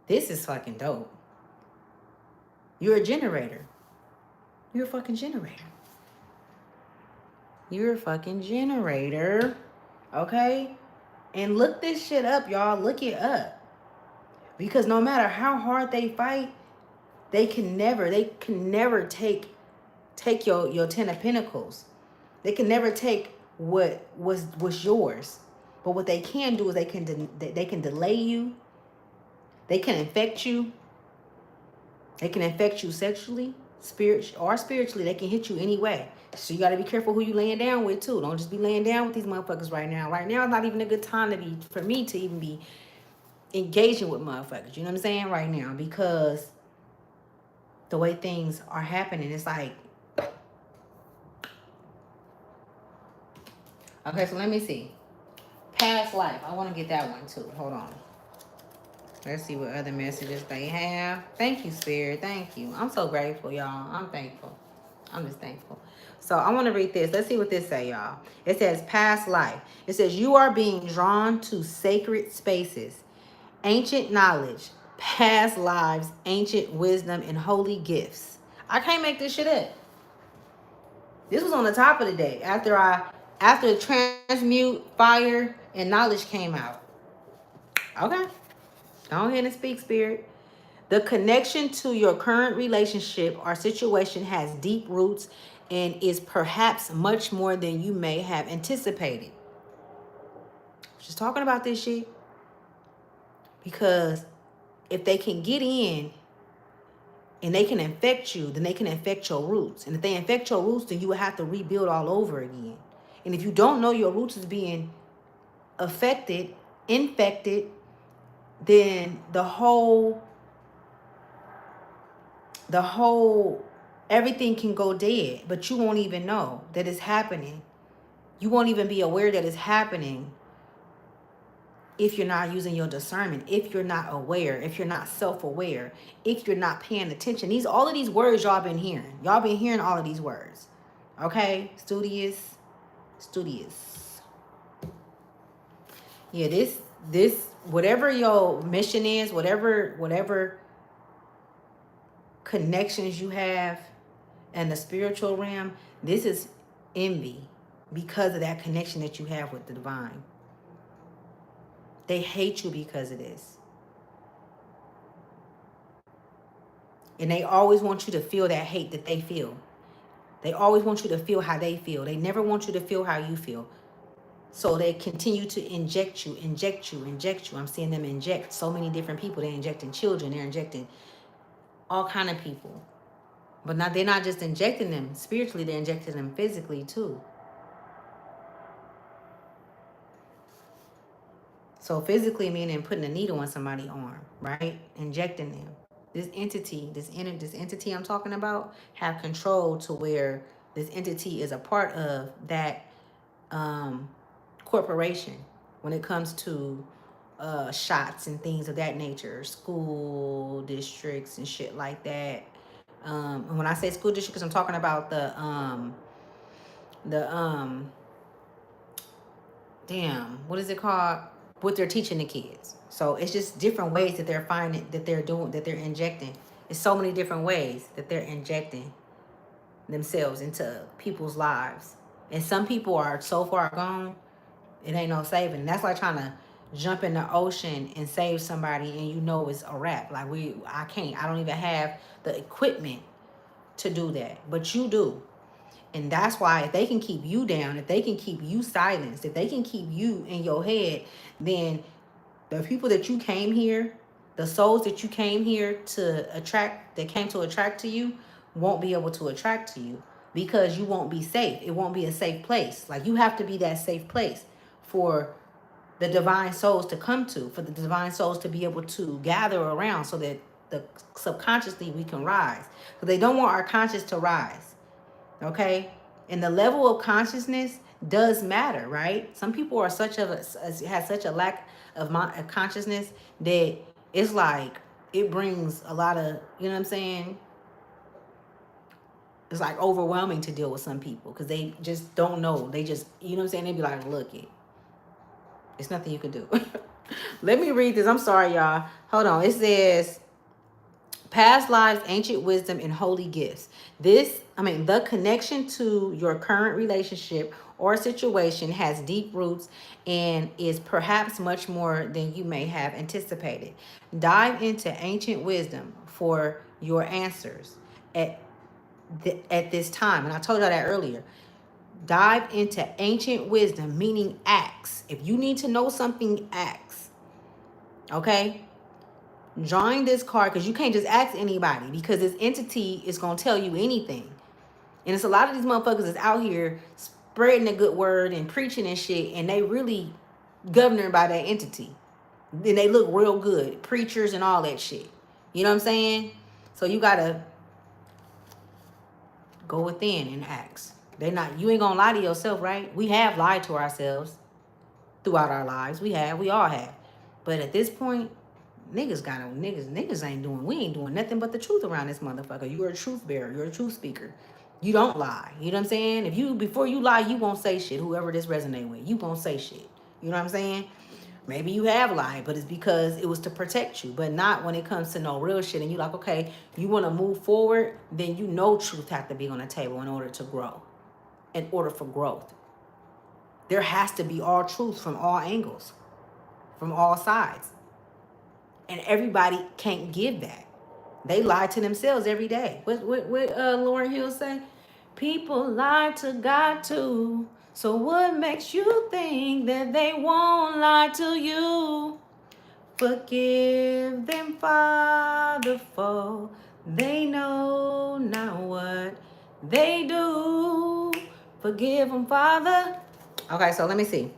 This is fucking dope. You're a generator. You're a fucking generator. You're a fucking generator. Okay? And look this shit up, y'all. Look it up. Because no matter how hard they fight, they can never take your 10 of pentacles. They can never take what was yours. But what they can do is they can delay you. They can infect you. They can infect you sexually, spiritually. They can hit you anyway. So you got to be careful who you laying down with too. Don't just be laying down with these motherfuckers right now. Right now is not even a good time for me to even be engaging with motherfuckers. You know what I'm saying? Right now, because the way things are happening, it's like, okay, so let me see. Past life. I want to get that one too. Hold on. Let's see what other messages they have. Thank you, Spirit. Thank you. I'm so grateful, y'all. I'm thankful. I'm just thankful. So I want to read this. Let's see what this say, y'all. It says past life. It says you are being drawn to sacred spaces, ancient knowledge, past lives, ancient wisdom, and holy gifts. I can't make this shit up. This was on the top of the day after transmute, fire, and knowledge came out. Okay. Go ahead and speak, Spirit. The connection to your current relationship or situation has deep roots and is perhaps much more than you may have anticipated. Just talking about this shit. Because if they can get in and they can infect you, then they can infect your roots. And if they infect your roots, then you will have to rebuild all over again. And if you don't know your roots is being affected, infected, then the whole everything can go dead, but you won't even know that it's happening. You won't even be aware that it's happening if you're not using your discernment, if you're not aware, if you're not self-aware, if you're not paying attention. All of these words y'all been hearing. Y'all been hearing all of these words. Okay? Studious. Yeah, this whatever your mission is, whatever connections you have in the spiritual realm, this is envy because of that connection that you have with the divine. They hate you because of this. And they always want you to feel that hate that they feel. They always want you to feel how they feel. They never want you to feel how you feel. So they continue to inject you. I'm seeing them inject so many different people. They're injecting children. They're injecting all kind of people. But they're not just injecting them spiritually. They're injecting them physically too. So physically meaning putting a needle on somebody's arm, right? Injecting them. This entity I'm talking about have control to where this entity is a part of that corporation when it comes to shots and things of that nature, school districts and shit like that. And when I say school districts, I'm talking about the what is it called? What they're teaching the kids. So it's just different ways that they're finding, that they're doing, that they're injecting. It's so many different ways that they're injecting themselves into people's lives. And some people are so far gone, it ain't no saving. And that's like trying to jump in the ocean and save somebody and you know it's a wrap. Like I don't even have the equipment to do that. But you do. And that's why if they can keep you down, if they can keep you silenced, if they can keep you in your head, then the people that you came here, the souls that you came here to attract, that came to attract to you, won't be able to attract to you because you won't be safe. It won't be a safe place. Like you have to be that safe place for the divine souls to come to, for the divine souls to be able to gather around so that the subconsciously we can rise. Because they don't want our conscious to rise. Okay? And the level of consciousness does matter, right? Some people are has such a lack of consciousness that it's like it brings a lot of, you know what I'm saying? It's like overwhelming to deal with some people because they just don't know. They just, you know what I'm saying? They be like, look, it's nothing you can do. Let me read this. I'm sorry, y'all. Hold on. It says, past lives, ancient wisdom, and holy gifts. The connection to your current relationship or situation has deep roots and is perhaps much more than you may have anticipated. Dive into ancient wisdom for your answers at this time. And I told y'all that earlier. Dive into ancient wisdom, meaning ask. If you need to know something, ask. Okay? Drawing this card, because you can't just ask anybody, because this entity is going to tell you anything. And it's a lot of these motherfuckers that's out here spreading the good word and preaching and shit, and they really governed by that entity. Then they look real good. Preachers and all that shit. You know what I'm saying? So you got to go within and ask. You ain't gonna lie to yourself, right? We have lied to ourselves throughout our lives. We all have. But at this point, niggas ain't doing, we ain't doing nothing but the truth around this motherfucker. You're a truth bearer, you're a truth speaker. You don't lie. You know what I'm saying? Before you lie, you won't say shit. Whoever this resonate with, you won't say shit. You know what I'm saying? Maybe you have lied, but it's because it was to protect you, but not when it comes to no real shit. And you like, okay, you want to move forward, then you know truth have to be on the table in order to grow, in order for growth. There has to be all truth from all angles, from all sides. And everybody can't give that. They lie to themselves every day. What Lauryn Hill say? People lie to God too. So what makes you think that they won't lie to you? Forgive them, Father, for they know not what they do. Forgive them, Father. Okay, so let me see.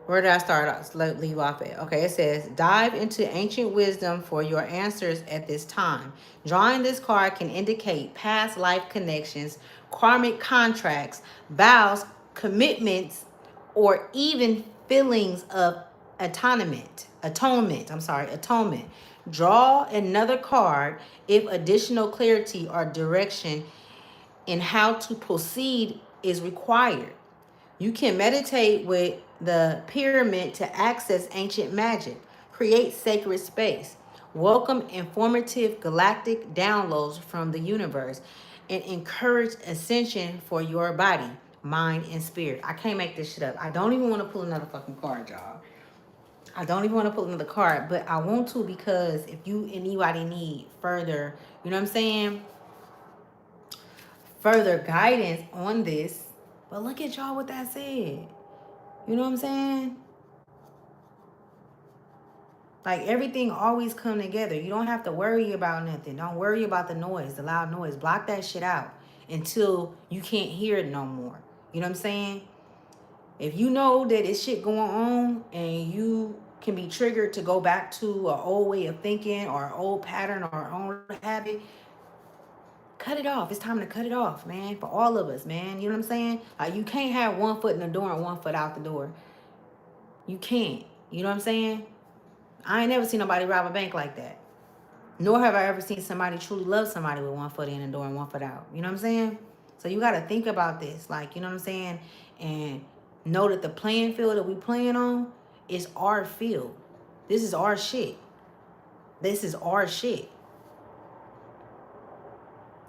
Where did I start? Leave off at? Okay, it says, dive into ancient wisdom for your answers at this time. Drawing this card can indicate past life connections, karmic contracts, vows, commitments, or even feelings of atonement. Draw another card if additional clarity or direction in how to proceed is required. You can meditate with the pyramid to access ancient magic, create sacred space, welcome informative galactic downloads from the universe, and encourage ascension for your body, mind, and spirit. I can't make this shit up. I don't even want to pull another fucking card, y'all. I don't even want to pull another card, but I want to, because if anybody need further, you know what I'm saying, further guidance on this. But look at y'all what that said. You know what I'm saying? Like, everything always come together. You don't have to worry about nothing. Don't worry about the noise, the loud noise. Block that shit out until you can't hear it no more. You know what I'm saying? If you know that it's shit going on and you can be triggered to go back to an old way of thinking or an old pattern or an old habit, cut it off. It's time to cut it off, man. For all of us, man. You know what I'm saying? Like, you can't have one foot in the door and one foot out the door. You can't. You know what I'm saying? I ain't never seen nobody rob a bank like that. Nor have I ever seen somebody truly love somebody with one foot in the door and one foot out. You know what I'm saying? So you got to think about this. Like, you know what I'm saying? And know that the playing field that we playing on is our field. This is our shit. This is our shit.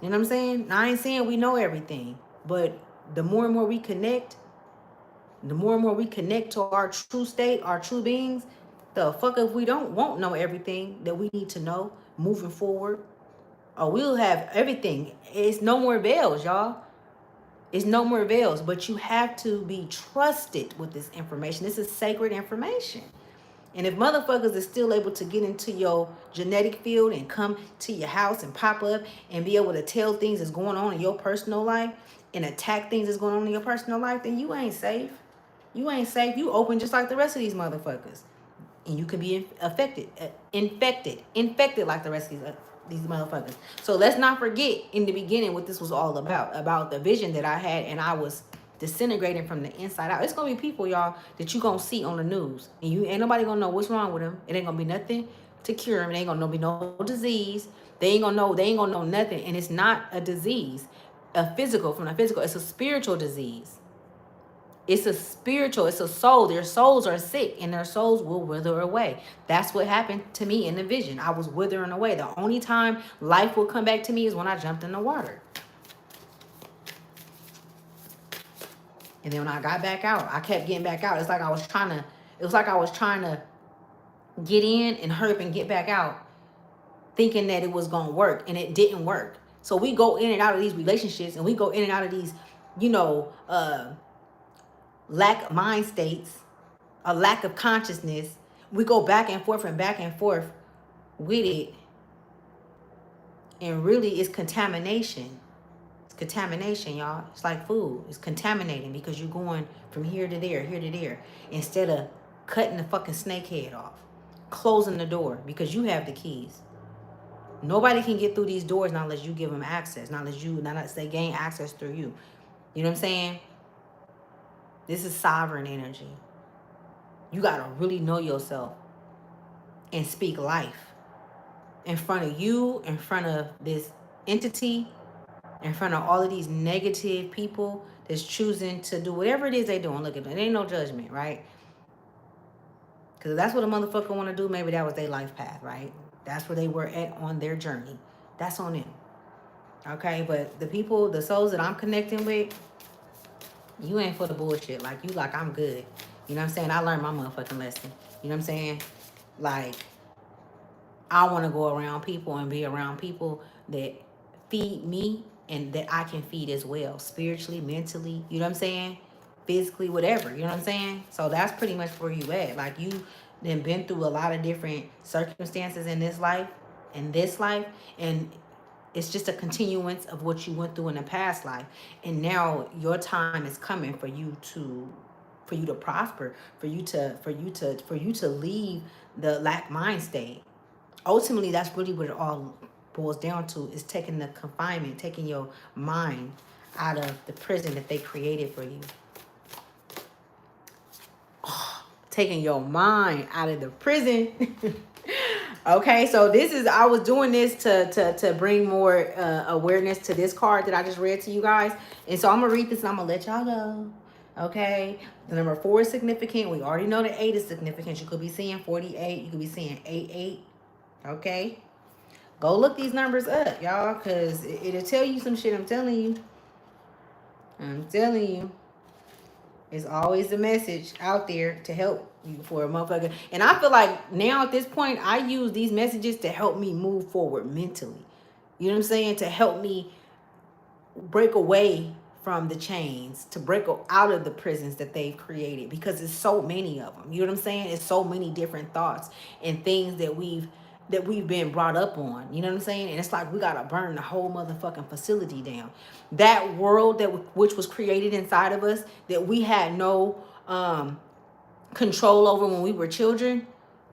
You know what I'm saying? Now, I ain't saying we know everything. But the more and more we connect, to our true state, our true beings, the fuck if we won't know everything that we need to know moving forward. Or we'll have everything. It's no more veils, y'all. It's no more veils. But you have to be trusted with this information. This is sacred information. And if motherfuckers is still able to get into your genetic field and come to your house and pop up and be able to tell things that's going on in your personal life and attack things that's going on in your personal life, then you ain't safe. You ain't safe. You open just like the rest of these motherfuckers. And you can be infected like the rest of these motherfuckers. So let's not forget in the beginning what this was all about the vision that I had, and I was disintegrating from the inside out. It's gonna be people, y'all, that you gonna see on the news, and you ain't nobody gonna know what's wrong with them. It ain't gonna be nothing to cure them. It ain't gonna be no disease. They ain't gonna know. They ain't gonna know nothing. And it's not a disease, a physical from a physical. It's a spiritual disease. It's a spiritual, it's a soul. Their souls are sick and their souls will wither away. That's what happened to me in the vision. I was withering away. The only time life will come back to me is when I jumped in the water. And then when I got back out, I kept getting back out. It's like I was trying to get in and hurry up and get back out, thinking that it was going to work, and it didn't work. So we go in and out of these relationships, and we go in and out of these, lack of mind states, a lack of consciousness. We go back and forth with it. And really it's contamination. It's contamination, y'all. It's like food. It's contaminating because you're going from here to there, instead of cutting the fucking snake head off, closing the door because you have the keys. Nobody can get through these doors not unless you give them access, not unless they gain access through you. You know what I'm saying? This is sovereign energy. You got to really know yourself and speak life in front of you, in front of this entity, in front of all of these negative people that's choosing to do whatever it is they're doing. Look at them. There ain't no judgment, right? Because if that's what a motherfucker want to do, maybe that was their life path, right? That's where they were at on their journey. That's on them. Okay? But the people, the souls that I'm connecting with, you ain't for the bullshit. Like, you like, I'm good. You know what I'm saying? I learned my motherfucking lesson. You know what I'm saying? Like, I want to go around people and be around people that feed me and that I can feed as well. Spiritually, mentally, you know what I'm saying? Physically, whatever, you know what I'm saying? So that's pretty much where you at. Like, you then been through a lot of different circumstances in this life, and it's just a continuance of what you went through in the past life. And now your time is coming for you to prosper, for you to leave the lack mind state. Ultimately, that's really what it all boils down to, is taking the confinement, taking your mind out of the prison that they created for you. Taking your mind out of the prison. Okay, so I was doing this to bring more awareness to this card that I just read to you guys. And so I'm going to read this and I'm going to let y'all go. Okay, the number 4 is significant. We already know the 8 is significant. You could be seeing 48. You could be seeing 88. Okay, go look these numbers up, y'all, because it'll tell you some shit. I'm telling you. It's always a message out there to help you for a motherfucker. And I feel like now at this point, I use these messages to help me move forward mentally. You know what I'm saying? To help me break away from the chains, to break out of the prisons that they've created, because there's so many of them. You know what I'm saying? It's so many different thoughts and things that we've been brought up on. You know what I'm saying? And it's like we gotta burn the whole motherfucking facility down. That world which was created inside of us that we had no control over when we were children,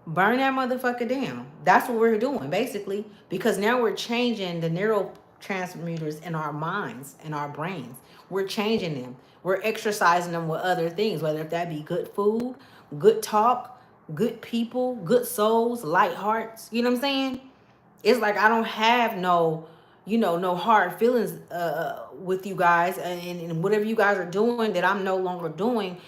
burn that motherfucker down. That's what we're doing basically, because now we're changing the neurotransmitters in our minds, in our brains. We're changing them. We're exercising them with other things, whether that be good food, good talk, good people, good souls, light hearts. You know what I'm saying? It's like I don't have no hard feelings with you guys, and whatever you guys are doing that I'm no longer doing,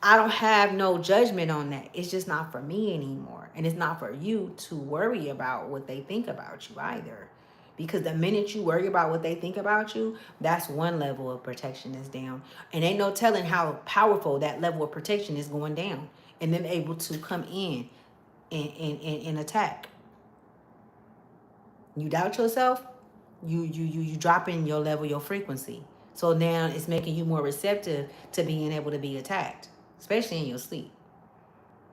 I don't have no judgment on that. It's just not for me anymore. And it's not for you to worry about what they think about you either. Because the minute you worry about what they think about you, that's one level of protection is down. And ain't no telling how powerful that level of protection is going down. And then able to come in and attack. You doubt yourself, you dropping your level, your frequency. So now it's making you more receptive to being able to be attacked, especially in your sleep.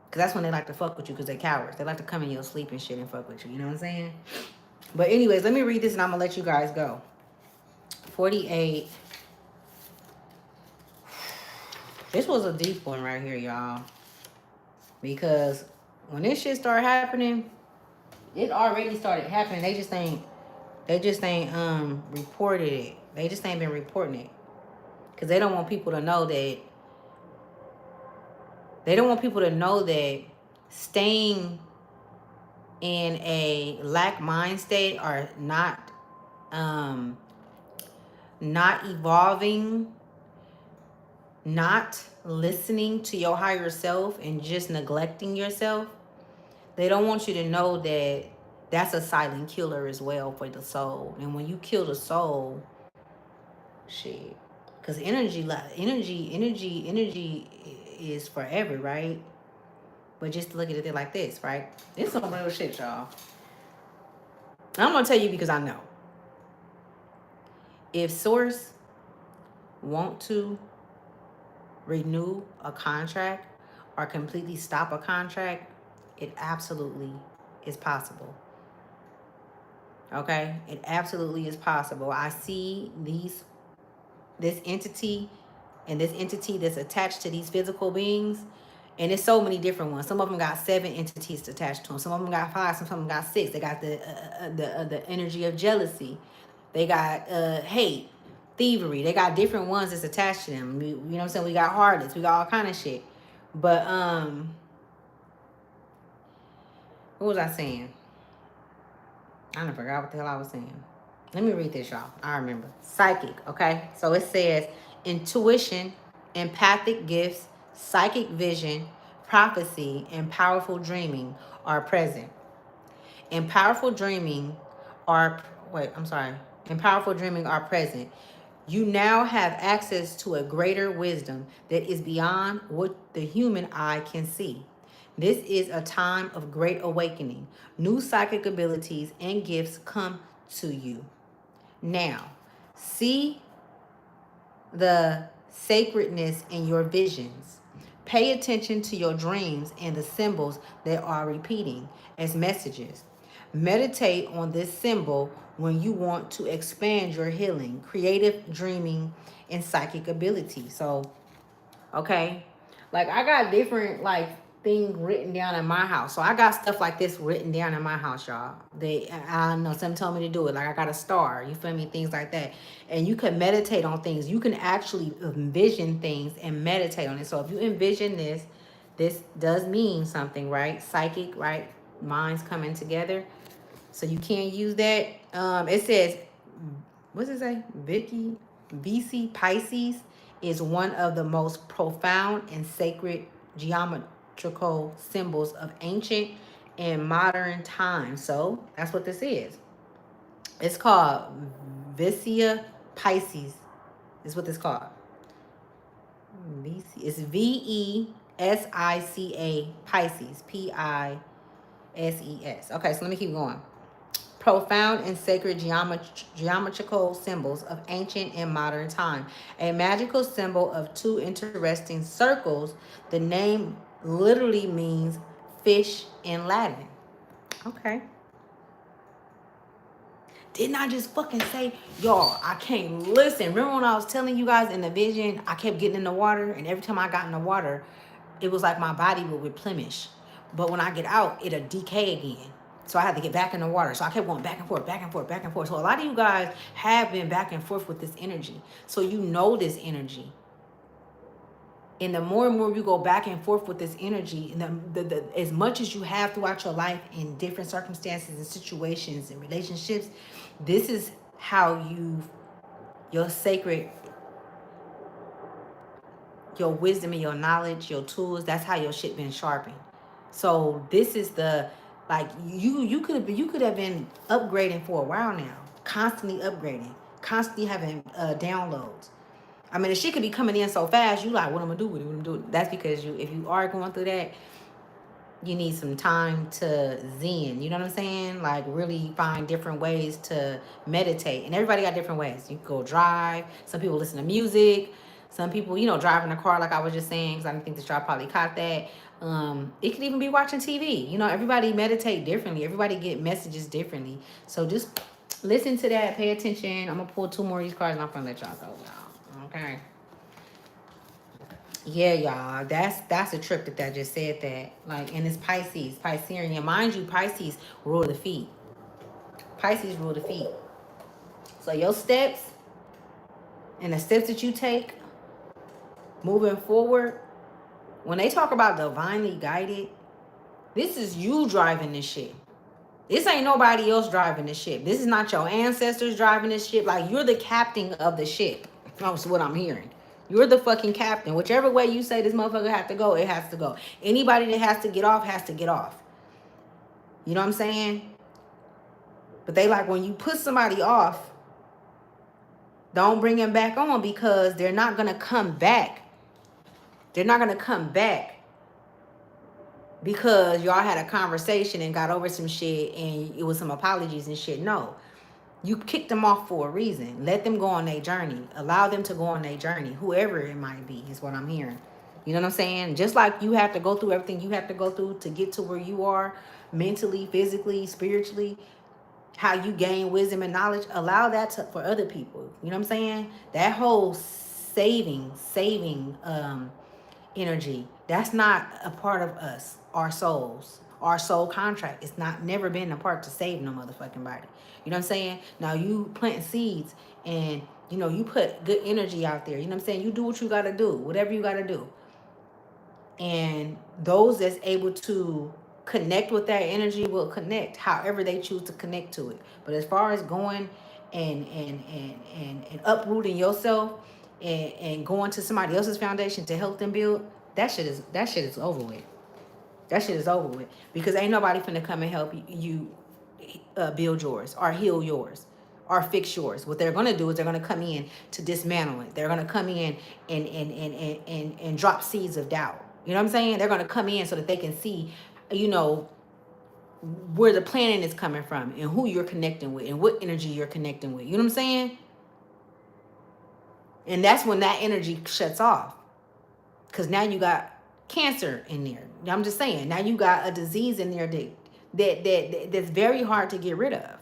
Because that's when they like to fuck with you, because they're cowards. They like to come in your sleep and shit and fuck with you. You know what I'm saying? But anyways, let me read this and I'm going to let you guys go. 48. This was a deep one right here, y'all. Because When this shit start happening, it already started happening. They just ain't reported it. They just ain't been reporting it. Cause they don't want people to know that staying in a lack mind state or um not evolving, not listening to your higher self and just neglecting yourself. They don't want you to know that that's a silent killer as well for the soul. And when you kill the soul, shit, because energy is forever, right? But just look at it like this, right? It's some real shit, y'all. I'm gonna tell you because I know. If Source want to renew a contract or completely stop a contract, it absolutely is possible. Okay? It absolutely is possible. I see this entity and this entity that's attached to these physical beings. And there's so many different ones. Some of them got 7 entities attached to them. Some of them got 5. Some of them got 6. They got the energy of jealousy. They got hate, thievery. They got different ones that's attached to them. You know what I'm saying? We got harlots. We got all kind of shit. But what was I saying? I done forgot what the hell I was saying. Let me read this, y'all. I remember. Psychic, okay? So it says intuition, empathic gifts, psychic vision, prophecy, and powerful dreaming are present. And powerful dreaming are, and powerful dreaming are present. You now have access to a greater wisdom that is beyond what the human eye can see. This is a time of great awakening. New psychic abilities and gifts come to you. Now, see the sacredness in your visions. Pay attention to your dreams and the symbols that are repeating as messages. Meditate on this symbol when you want to expand your healing, creative dreaming, and psychic ability. So, okay, like I got different things written down in my house. So I got stuff like this written down in my house, y'all. I know some told me to do it. Like I got a star, you feel me? Things like that. And you can meditate on things. You can actually envision things and meditate on it. So if you envision this does mean something, right? Psychic, right? Minds coming together. So you can't use that. It says, what's it say? VC Pisces is one of the most profound and sacred geometrical symbols of ancient and modern times. So that's what this is. It's called Vicia Pisces. Is what it's called. VC. It's VESICA Pisces. PISES. Okay, so let me keep going. Profound and sacred geometrical symbols of ancient and modern time. A magical symbol of 2 interesting circles. The name literally means fish in Latin. Okay. Didn't I just fucking say, y'all, I can't listen. Remember when I was telling you guys in the vision, I kept getting in the water, and every time I got in the water, it was like my body would replenish. But when I get out, it'll decay again. So I had to get back in the water. So I kept going back and forth, back and forth, back and forth. So a lot of you guys have been back and forth with this energy. So you know this energy. And the more and more you go back and forth with this energy, and as much as you have throughout your life in different circumstances and situations and relationships, this is how your sacred, your wisdom and your knowledge, your tools, that's how your shit been sharpened. So this is the, like, you could have been upgrading for a while now, constantly upgrading, constantly having downloads. I mean, the shit could be coming in so fast, you like, what I'm gonna do with it, what I'm gonna do. That's because if you are going through that, you need some time to zen. You know what I'm saying? Like really find different ways to meditate. And everybody got different ways. You can go drive. Some people listen to music. Some people, drive in the car, like I was just saying, because I didn't think that y'all probably caught that. It could even be watching TV. Everybody meditate differently. Everybody get messages differently. So just listen to that. Pay attention. I'm going to pull 2 more of these cards and I'm going to let y'all go, y'all. Okay. Yeah, y'all. That's a trip that just said that. Like, and it's Pisces, Piscean. Mind you, Pisces rule the feet. Pisces rule the feet. So your steps and the steps that you take moving forward, when they talk about divinely guided, this is you driving this shit. This ain't nobody else driving the ship. This is not your ancestors driving this ship. Like, you're the captain of the ship. That's what I'm hearing. You're the fucking captain. Whichever way you say this motherfucker has to go, it has to go. Anybody that has to get off has to get off. You know what I'm saying? But they like, when you put somebody off, don't bring them back on, because they're not going to come back. They're not going to come back because y'all had a conversation and got over some shit and it was some apologies and shit. No. You kicked them off for a reason. Let them go on their journey. Allow them to go on their journey. Whoever it might be is what I'm hearing. You know what I'm saying? Just like you have to go through everything you have to go through to get to where you are, mentally, physically, spiritually, how you gain wisdom and knowledge, allow that for other people. You know what I'm saying? That whole saving energy, that's not a part of us, our souls. Our soul contract. It's not never been a part to save no motherfucking body. You know what I'm saying? Now you plant seeds and you know you put good energy out there. You know what I'm saying? You do what you gotta do, whatever you gotta do. And those that's able to connect with that energy will connect however they choose to connect to it. But as far as going and uprooting yourself and going to somebody else's foundation to help them build, that shit is over with. That shit is over with, because ain't nobody finna come and help you build yours or heal yours or fix yours. What they're gonna do is they're gonna come in to dismantle it. They're gonna come in and drop seeds of doubt. You know what I'm saying? They're gonna come in so that they can see, you know, where the planning is coming from and who you're connecting with and what energy you're connecting with. You know what I'm saying? And that's when that energy shuts off, because now you got cancer in there. I'm just saying, now you got a disease in there that's very hard to get rid of.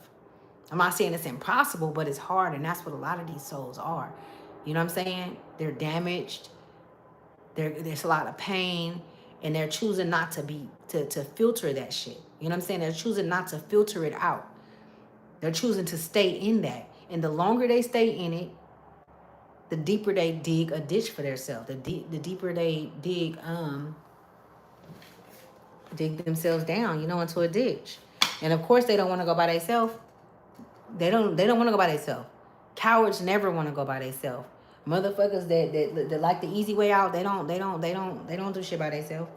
I'm not saying it's impossible, but it's hard, and that's what a lot of these souls are. You know what I'm saying? They're damaged. There's a lot of pain, and they're choosing not to filter that shit. You know what I'm saying? They're choosing not to filter it out. They're choosing to stay in that. And the longer they stay in it, the deeper they dig a ditch for themselves. The deeper they dig themselves down, you know, into a ditch. And of course they don't want to go by themselves. They don't want to go by themselves. Cowards never want to go by themselves. Motherfuckers that like the easy way out, they don't do shit by themselves.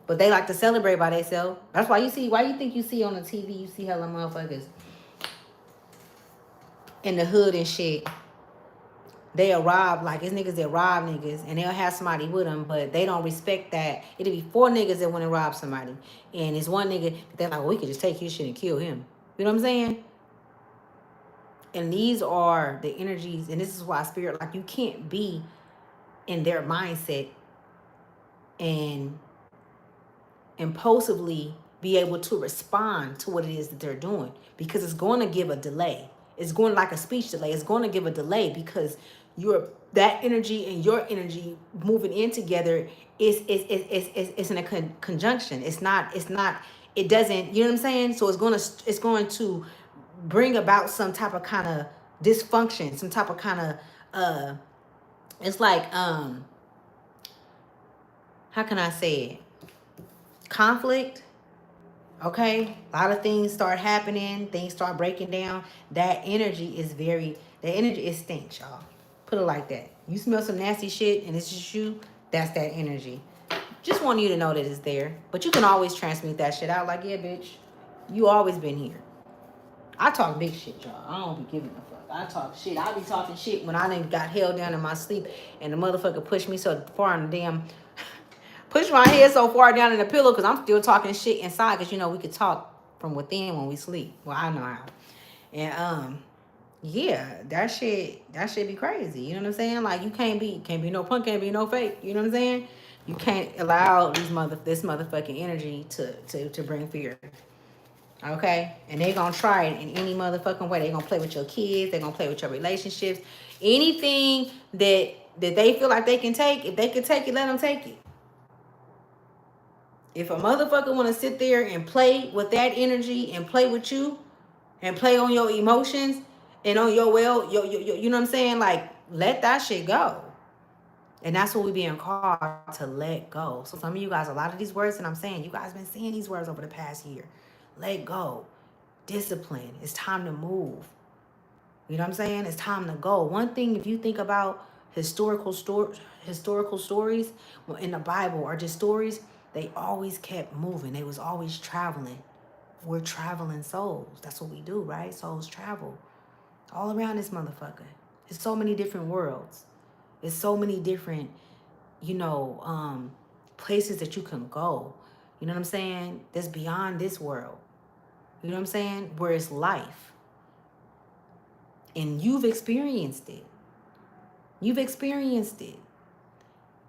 But they like to celebrate by themselves. That's why you think you see on the TV, you see hella motherfuckers in the hood and shit. They'll rob, like, it's niggas that rob niggas, and they'll have somebody with them, but they don't respect that. It'll be 4 niggas that want to rob somebody, and it's one nigga that they're like, well, we could just take his shit and kill him. You know what I'm saying? And these are the energies, and this is why spirit, like, you can't be in their mindset and impulsively be able to respond to what it is that they're doing, because it's going to give a delay. It's going like a speech delay. It's going to give a delay, because that energy and your energy moving in together is in a conjunction. It doesn't, you know what I'm saying? So it's going to bring about some type of kind of dysfunction, some type of kind of it's like how can I say it? Conflict. Okay, a lot of things start happening, things start breaking down. That energy is stinks, y'all. Put it like that. You smell some nasty shit and it's just you, that's that energy. Just want you to know that it's there. But you can always transmute that shit out, like, yeah, bitch, you always been here. I talk big shit, y'all. I don't be giving a fuck. I talk shit. I be talking shit when I done got held down in my sleep and the motherfucker pushed me so far in the damn push my head so far down in the pillow, because I'm still talking shit inside, because you know we could talk from within when we sleep. Well, I know how. And yeah, that shit be crazy. You know what I'm saying? Like, you can't be no punk, can't be no fake. You know what I'm saying? You can't allow this motherfucking energy to bring fear. Okay? And they gonna try it in any motherfucking way. They gonna play with your kids, they gonna play with your relationships. Anything that that they feel like they can take. If they can take it, let them take it. If a motherfucker want to sit there and play with that energy and play with you and play on your emotions and on your you know what I'm saying? Like, let that shit go. And that's what we being called, to let go. So some of you guys, a lot of these words that I'm saying, you guys been saying these words over the past year. Let go. Discipline. It's time to move. You know what I'm saying? It's time to go. One thing, if you think about historical stories in the Bible, or just stories, they always kept moving. They was always traveling. We're traveling souls. That's what we do, right? Souls travel all around this motherfucker. There's so many different worlds. There's so many different, places that you can go. You know what I'm saying? That's beyond this world. You know what I'm saying? Where it's life. And you've experienced it. You've experienced it.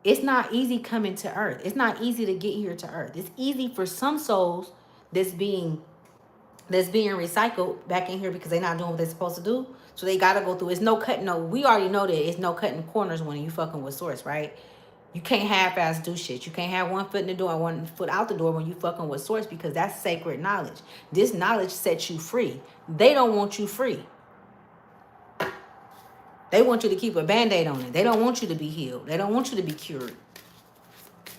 It's not easy coming to earth. It's not easy to get here to earth. It's easy for some souls that's being recycled back in here because they're not doing what they're supposed to do. So they got to go through. It's no cutting. No, we already know that it's no cutting corners when you fucking with source, right? You can't half-ass do shit. You can't have one foot in the door and one foot out the door when you fucking with source, because that's sacred knowledge. This knowledge sets you free. They don't want you free. They want you to keep a Band-Aid on it. They don't want you to be healed. They don't want you to be cured.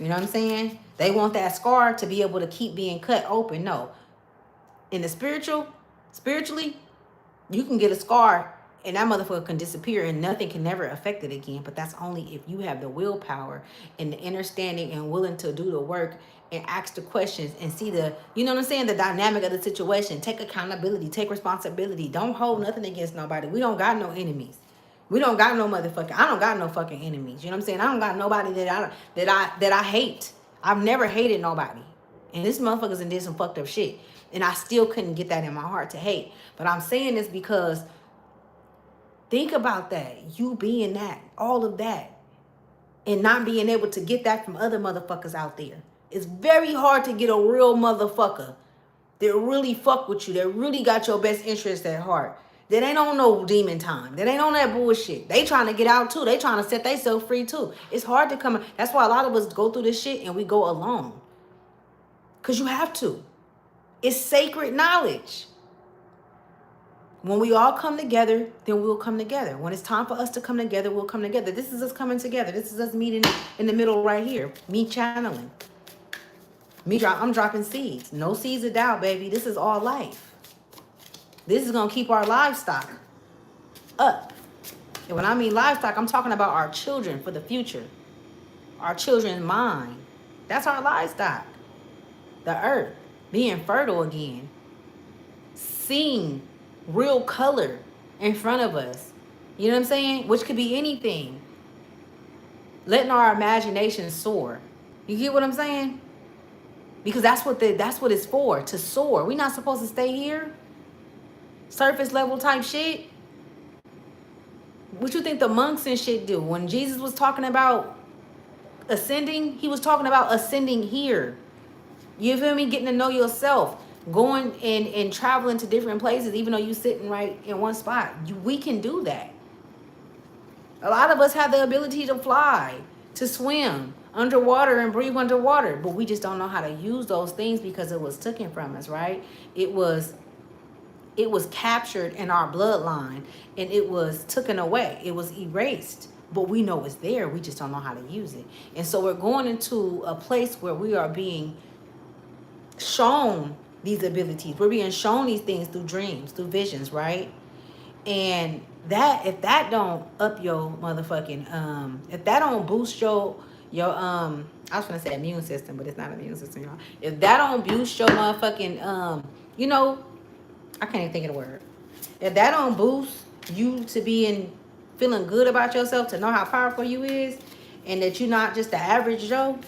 You know what I'm saying? They want that scar to be able to keep being cut open. No. In the spiritually, you can get a scar and that motherfucker can disappear and nothing can never affect it again. But that's only if you have the willpower and the understanding and willing to do the work and ask the questions and see the, you know what I'm saying, the dynamic of the situation. Take accountability, take responsibility. Don't hold nothing against nobody. We don't got no enemies. We don't got no motherfucking, I don't got no fucking enemies. You know what I'm saying? I don't got nobody that I hate. I've never hated nobody. And this motherfuckers did some fucked up shit. And I still couldn't get that in my heart to hate. But I'm saying this because think about that. You being that, all of that, and not being able to get that from other motherfuckers out there. It's very hard to get a real motherfucker that really fuck with you, that really got your best interest at heart. That ain't on no demon time. That ain't on that bullshit. They trying to get out too. They trying to set themselves free too. It's hard to come. That's why a lot of us go through this shit and we go alone. Because you have to. It's sacred knowledge. When we all come together, then we'll come together. When it's time for us to come together, we'll come together. This is us coming together. This is us meeting in the middle right here. Me channeling. I'm dropping seeds. No seeds of doubt, baby. This is all life. This is going to keep our livestock up. And when I mean livestock, I'm talking about our children for the future. Our children's mind. That's our livestock. The earth. Being fertile again. Seeing real color in front of us. You know what I'm saying? Which could be anything. Letting our imagination soar. You get what I'm saying? Because that's what it's for, to soar. We're not supposed to stay here. Surface level type shit. What you think the monks and shit do? When Jesus was talking about ascending, he was talking about ascending here. You feel me? Getting to know yourself. Going and traveling to different places, even though you're sitting right in one spot. We can do that. A lot of us have the ability to fly, to swim underwater and breathe underwater, but we just don't know how to use those things because it was taken from us, right? It was captured in our bloodline and it was taken away. It was erased, but we know it's there. We just don't know how to use it. And so we're going into a place where we are being shown these abilities. We're being shown these things through dreams, through visions, right? And that, if that don't up your motherfucking, if that don't boost your I was gonna say immune system, but it's not immune system, y'all. If that don't boost your motherfucking, I can't even think of the word. If that don't boost you to feeling good about yourself, to know how powerful you is, and that you're not just the average Joe,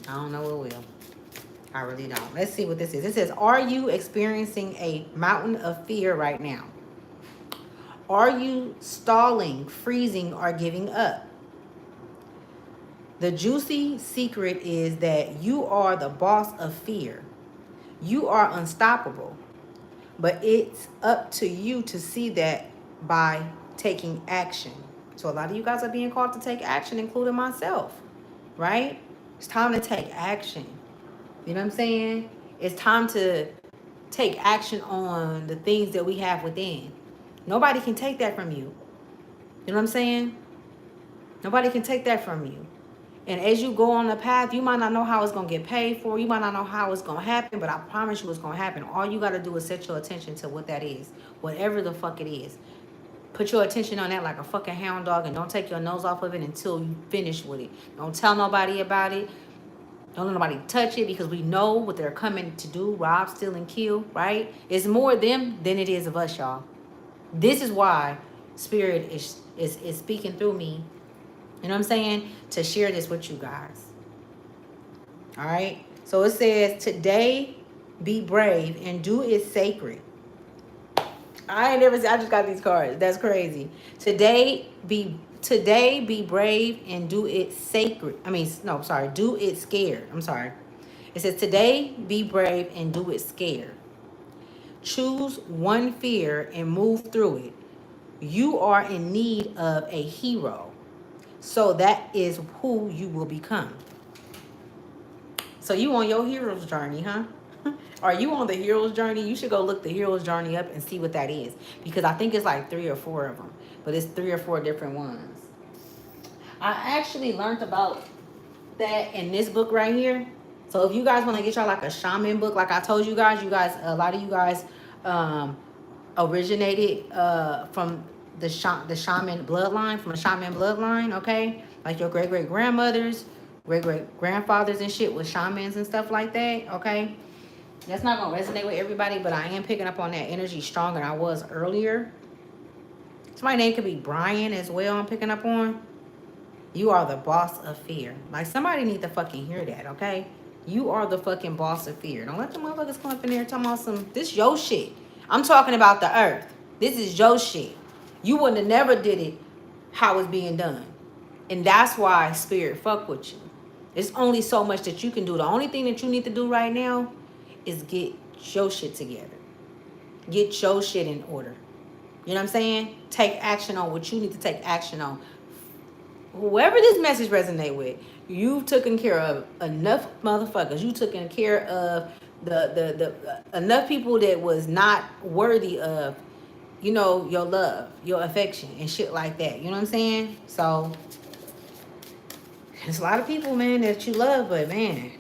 I don't know what will. I really don't. Let's see what this is. It says, are you experiencing a mountain of fear right now? Are you stalling, freezing, or giving up? The juicy secret is that you are the boss of fear. You are unstoppable. But it's up to you to see that by taking action. So a lot of you guys are being called to take action, including myself, right? It's time to take action. You know what I'm saying? It's time to take action on the things that we have within. Nobody can take that from you. You know what I'm saying? Nobody can take that from you. And as you go on the path, you might not know how it's going to get paid for. You might not know how it's going to happen, but I promise you it's going to happen. All you got to do is set your attention to what that is, whatever the fuck it is. Put your attention on that like a fucking hound dog, and don't take your nose off of it until you finish with it. Don't tell nobody about it. Don't let nobody touch it, because we know what they're coming to do: rob, steal, and kill, right? It's more of them than it is of us, y'all. This is why Spirit is speaking through me, you know what I'm saying, to share this with you guys. All right? So it says, today be brave and do it sacred. I ain't never seen, I just got these cards. That's crazy. Today be brave and do it sacred. Do it scared. I'm sorry. It says, today be brave and do it scared. Choose one fear and move through it. You are in need of a hero. So that is who you will become. So you on your hero's journey, huh? Are you on the hero's journey? You should go look the hero's journey up and see what that is. Because I think it's like 3 or 4 of them. But it's 3 or 4 different ones. I actually learned about that in this book right here. So if you guys want to get y'all like a shaman book, like I told you guys, a lot of you guys originated from the shaman bloodline, okay? Like your great-great-grandmothers, great-great-grandfathers and shit with shamans and stuff like that, okay? That's not going to resonate with everybody, but I am picking up on that energy stronger than I was earlier. Somebody's name could be Brian as well, I'm picking up on. You are the boss of fear. Like, somebody need to fucking hear that, okay? You are the fucking boss of fear. Don't let the motherfuckers come up in there talking about this your shit. I'm talking about the earth. This is your shit. You wouldn't have never did it how it's being done. And that's why Spirit fuck with you. There's only so much that you can do. The only thing that you need to do right now is get your shit together. Get your shit in order. You know what I'm saying? Take action on what you need to take action on. Whoever this message resonate with, you've taken care of enough motherfuckers. You taken care of the enough people that was not worthy of, you know, your love, your affection, and shit like that. You know what I'm saying? So there's a lot of people, man, that you love, but man,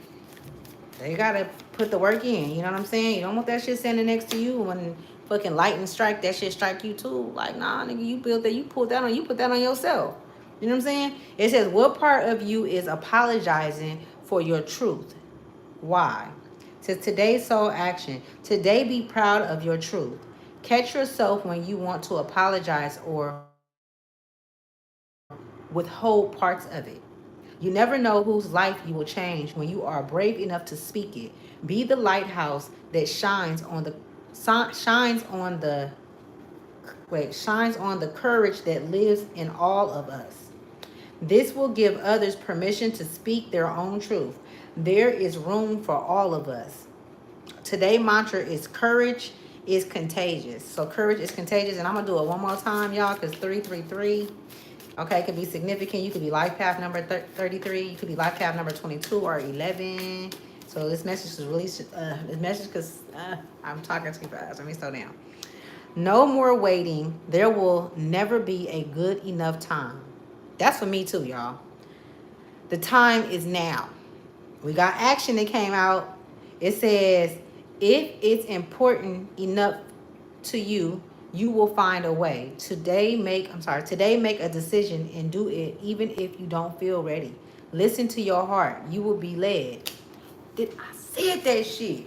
they gotta put the work in. You know what I'm saying? You don't want that shit standing next to you when fucking lightning strike, that shit strike you too. Like, nah, nigga, you built that, you put that on yourself. You know what I'm saying? It says, what part of you is apologizing for your truth? Why? It says, today's soul action. Today be proud of your truth. Catch yourself when you want to apologize or withhold parts of it. You never know whose life you will change when you are brave enough to speak it. Be the lighthouse that shines on the courage that lives in all of us. This will give others permission to speak their own truth. There is room for all of us. Today's mantra is courage is contagious. So courage is contagious. And I'm going to do it one more time, y'all, because 333, okay, could be significant. You could be life path number 33. You could be life path number 22 or 11. So this message is released. Because I'm talking too fast. Let me slow down. No more waiting. There will never be a good enough time. That's for me too, y'all. The time is now. We got action that came out. It says, if it's important enough to you, you will find a way. Today make a decision and do it even if you don't feel ready. Listen to your heart. You will be led. I said that shit.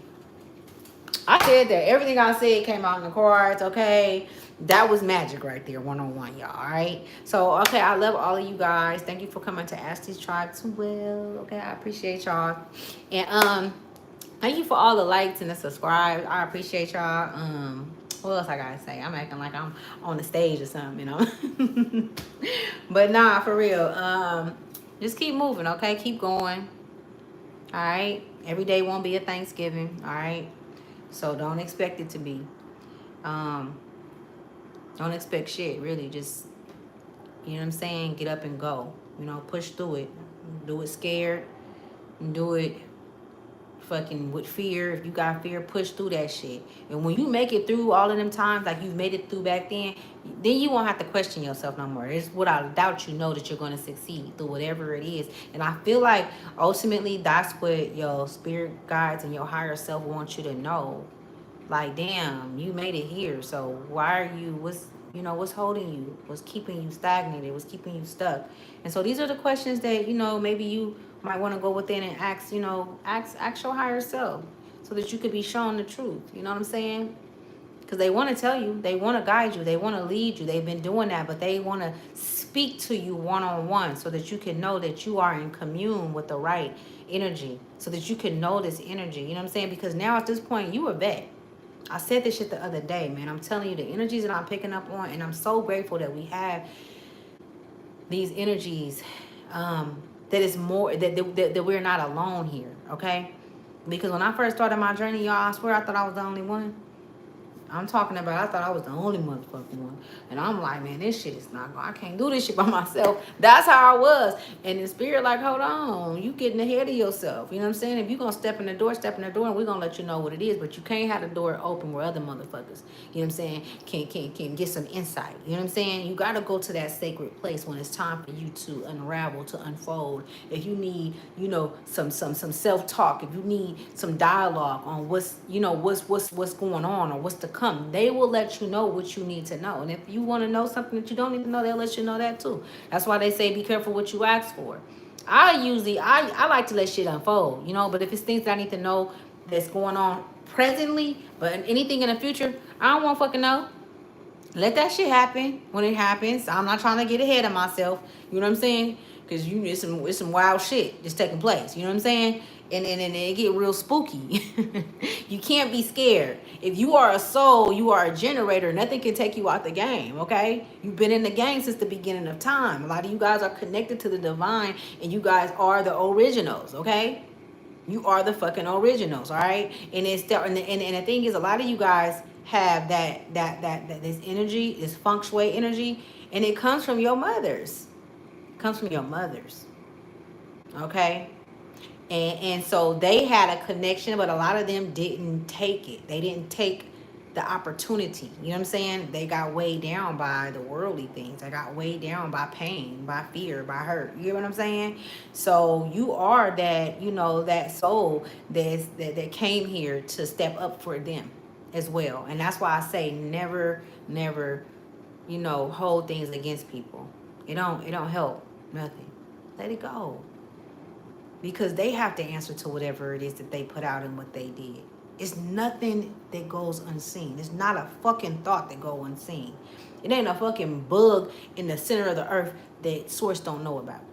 I said that. Everything I said came out in the cards, okay? That was magic right there, one-on-one, y'all, all right? So, okay, I love all of you guys. Thank you for coming to Ask These Tribes well, okay? I appreciate y'all. And thank you for all the likes and the subscribes. I appreciate y'all. What else I gotta say? I'm acting like I'm on the stage or something, you know? But nah, for real. Just keep moving, okay? Keep going, all right? Every day won't be a Thanksgiving, all right? So don't expect it to be. Don't expect shit, really. Just You know what I'm saying? Get up and go. You know, push through it. Do it scared. Do it fucking with fear. If you got fear, push through that shit. And when you make it through all of them times, like you've made it through back then you won't have to question yourself no more. It's without a doubt you know that you're going to succeed through whatever it is. And I feel like ultimately that's what your spirit guides and your higher self want you to know. Like, damn, you made it here. So why are you, what's holding you? What's keeping you stagnated? What's keeping you stuck? And so these are the questions that, maybe you might want to go within and ask, ask your higher self so that you could be shown the truth. You know what I'm saying? Because they want to tell you, they want to guide you, they want to lead you. They've been doing that, but they want to speak to you one-on-one so that you can know that you are in commune with the right energy, so that you can know this energy. You know what I'm saying? Because now at this point, you a vet. I said this shit the other day, man. I'm telling you, the energies that I'm picking up on, and I'm so grateful that we have these energies, that is more, that we're not alone here, okay? Because when I first started my journey, y'all, I swear I thought I was the only one. I'm talking about, I thought I was the only motherfucking one. And I'm like, man, this shit is not going, I can't do this shit by myself. That's how I was. And the spirit like, hold on, you getting ahead of yourself. You know what I'm saying? If you're going to step in the door, and we're going to let you know what it is. But you can't have the door open where other motherfuckers, you know what I'm saying, can get some insight. You know what I'm saying? You got to go to that sacred place when it's time for you to unravel, to unfold. If you need, some self-talk, if you need some dialogue on what's going on or what's to come, they will let you know what you need to know. And if you want to know something that you don't need to know, they'll let you know that too. That's why they say be careful what you ask for. I like to let shit unfold, but if it's things that I need to know that's going on presently, but anything in the future, I don't want to fucking know. Let that shit happen when it happens. I'm not trying to get ahead of myself. You know what I'm saying? Because it's some wild shit that's taking place. You know what I'm saying? And it get real spooky. You can't be scared. If you are a soul, you are a generator. Nothing can take you out the game, okay? You've been in the game since the beginning of time. A lot of you guys are connected to the divine, and you guys are the originals, okay? You are the fucking originals, all right? And the thing is, a lot of you guys have that this energy, this feng shui energy, and it comes from your mothers. It comes from your mothers, okay? And so they had a connection, but a lot of them didn't take it. They didn't take the opportunity. You know what I'm saying? They got weighed down by the worldly things. They got weighed down by pain, by fear, by hurt. You know what I'm saying? So you are that, that soul that came here to step up for them as well. And that's why I say never, hold things against people. It don't help nothing. Let it go. Because they have to answer to whatever it is that they put out and what they did. It's nothing that goes unseen. It's not a fucking thought that goes unseen. It ain't a fucking bug in the center of the earth that source don't know about.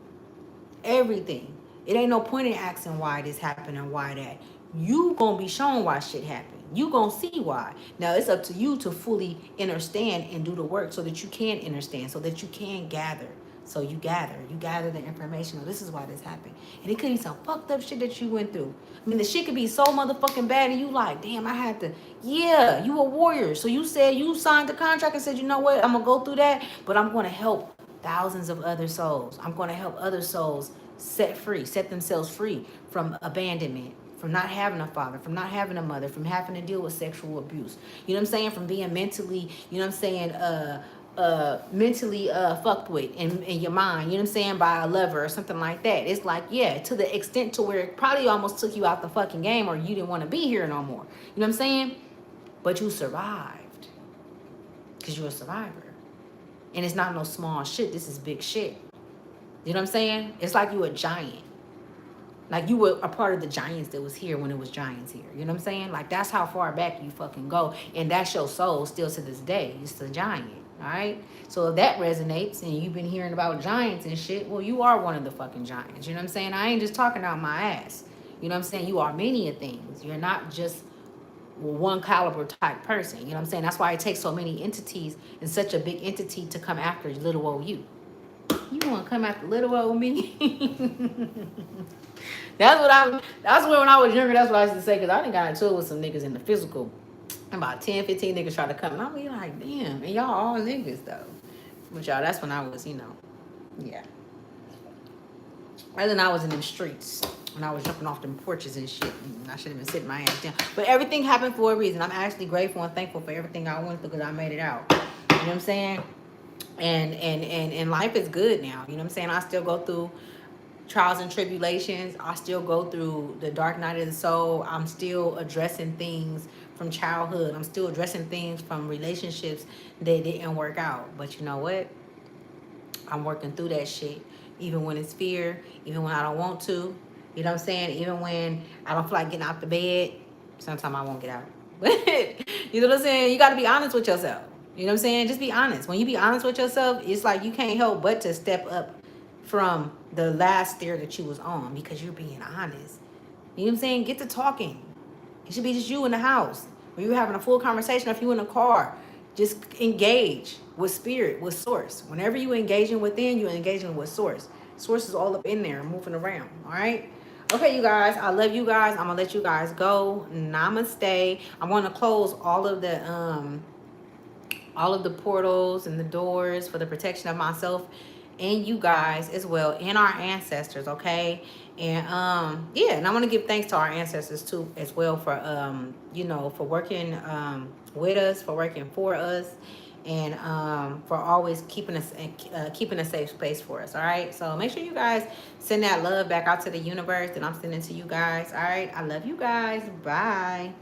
Everything. It ain't no point in asking why this happened and why that. You gonna be shown why shit happened. You gonna see why. Now it's up to you to fully understand and do the work so that you can understand, so that you can gather. So you gather the information. Oh, this is why this happened. And it could be some fucked up shit that you went through. I mean, the shit could be so motherfucking bad and you like, damn, I had to, yeah, you a warrior. So you said, you signed the contract and said, you know what, I'm gonna go through that, but I'm gonna help thousands of other souls. I'm gonna help other souls set themselves free from abandonment, from not having a father, from not having a mother, from having to deal with sexual abuse. You know what I'm saying? From being mentally, mentally fucked with in your mind, you know what I'm saying, by a lover or something like that. It's like, yeah, to the extent to where it probably almost took you out the fucking game or you didn't want to be here no more. You know what I'm saying? But you survived because you're a survivor. And it's not no small shit. This is big shit. You know what I'm saying? It's like you a giant. Like you were a part of the giants that was here when it was giants here. You know what I'm saying? Like that's how far back you fucking go. And that's your soul still to this day. It's a giant. All right? So if that resonates and you've been hearing about giants and shit, well, you are one of the fucking giants. You know what I'm saying? I ain't just talking out my ass. You know what I'm saying? You are many of things. You're not just one caliber type person. You know what I'm saying? That's why it takes so many entities and such a big entity to come after little old you. You want to come after little old me? That's when I was younger, that's what I used to say, because I done got into it with some niggas in the physical. About 10, 15 niggas try to come, and I'll be like, damn, and y'all all niggas, though. But y'all, that's when I was, yeah. Rather than I was in them streets when I was jumping off them porches and shit. I should have been sitting my ass down. But everything happened for a reason. I'm actually grateful and thankful for everything I went through because I made it out. You know what I'm saying? And life is good now. You know what I'm saying? I still go through trials and tribulations. I still go through the dark night of the soul. I'm still addressing things from childhood. I'm still addressing things from relationships that didn't work out. But you know what? I'm working through that shit. Even when it's fear, even when I don't want to. You know what I'm saying? Even when I don't feel like getting out the bed, sometimes I won't get out. You know what I'm saying? You got to be honest with yourself. You know what I'm saying? Just be honest. When you be honest with yourself, it's like you can't help but to step up from the last stair that you was on because you're being honest. You know what I'm saying? Get to talking. It should be just you in the house. When you're having a full conversation, if you're in a car, just engage with spirit, with source. Whenever you engaging within, you're engaging with source. Source is all up in there, moving around. All right. Okay, you guys. I love you guys. I'm gonna let you guys go. Namaste. I'm gonna close all of the portals and the doors for the protection of myself and you guys as well, and our ancestors, okay? And yeah, and I want to give thanks to our ancestors too as well for for working with us, for working for us, and for always keeping us keeping a safe space for us. All right, so make sure you guys send that love back out to the universe that I'm sending to you guys. All right, I love you guys. Bye.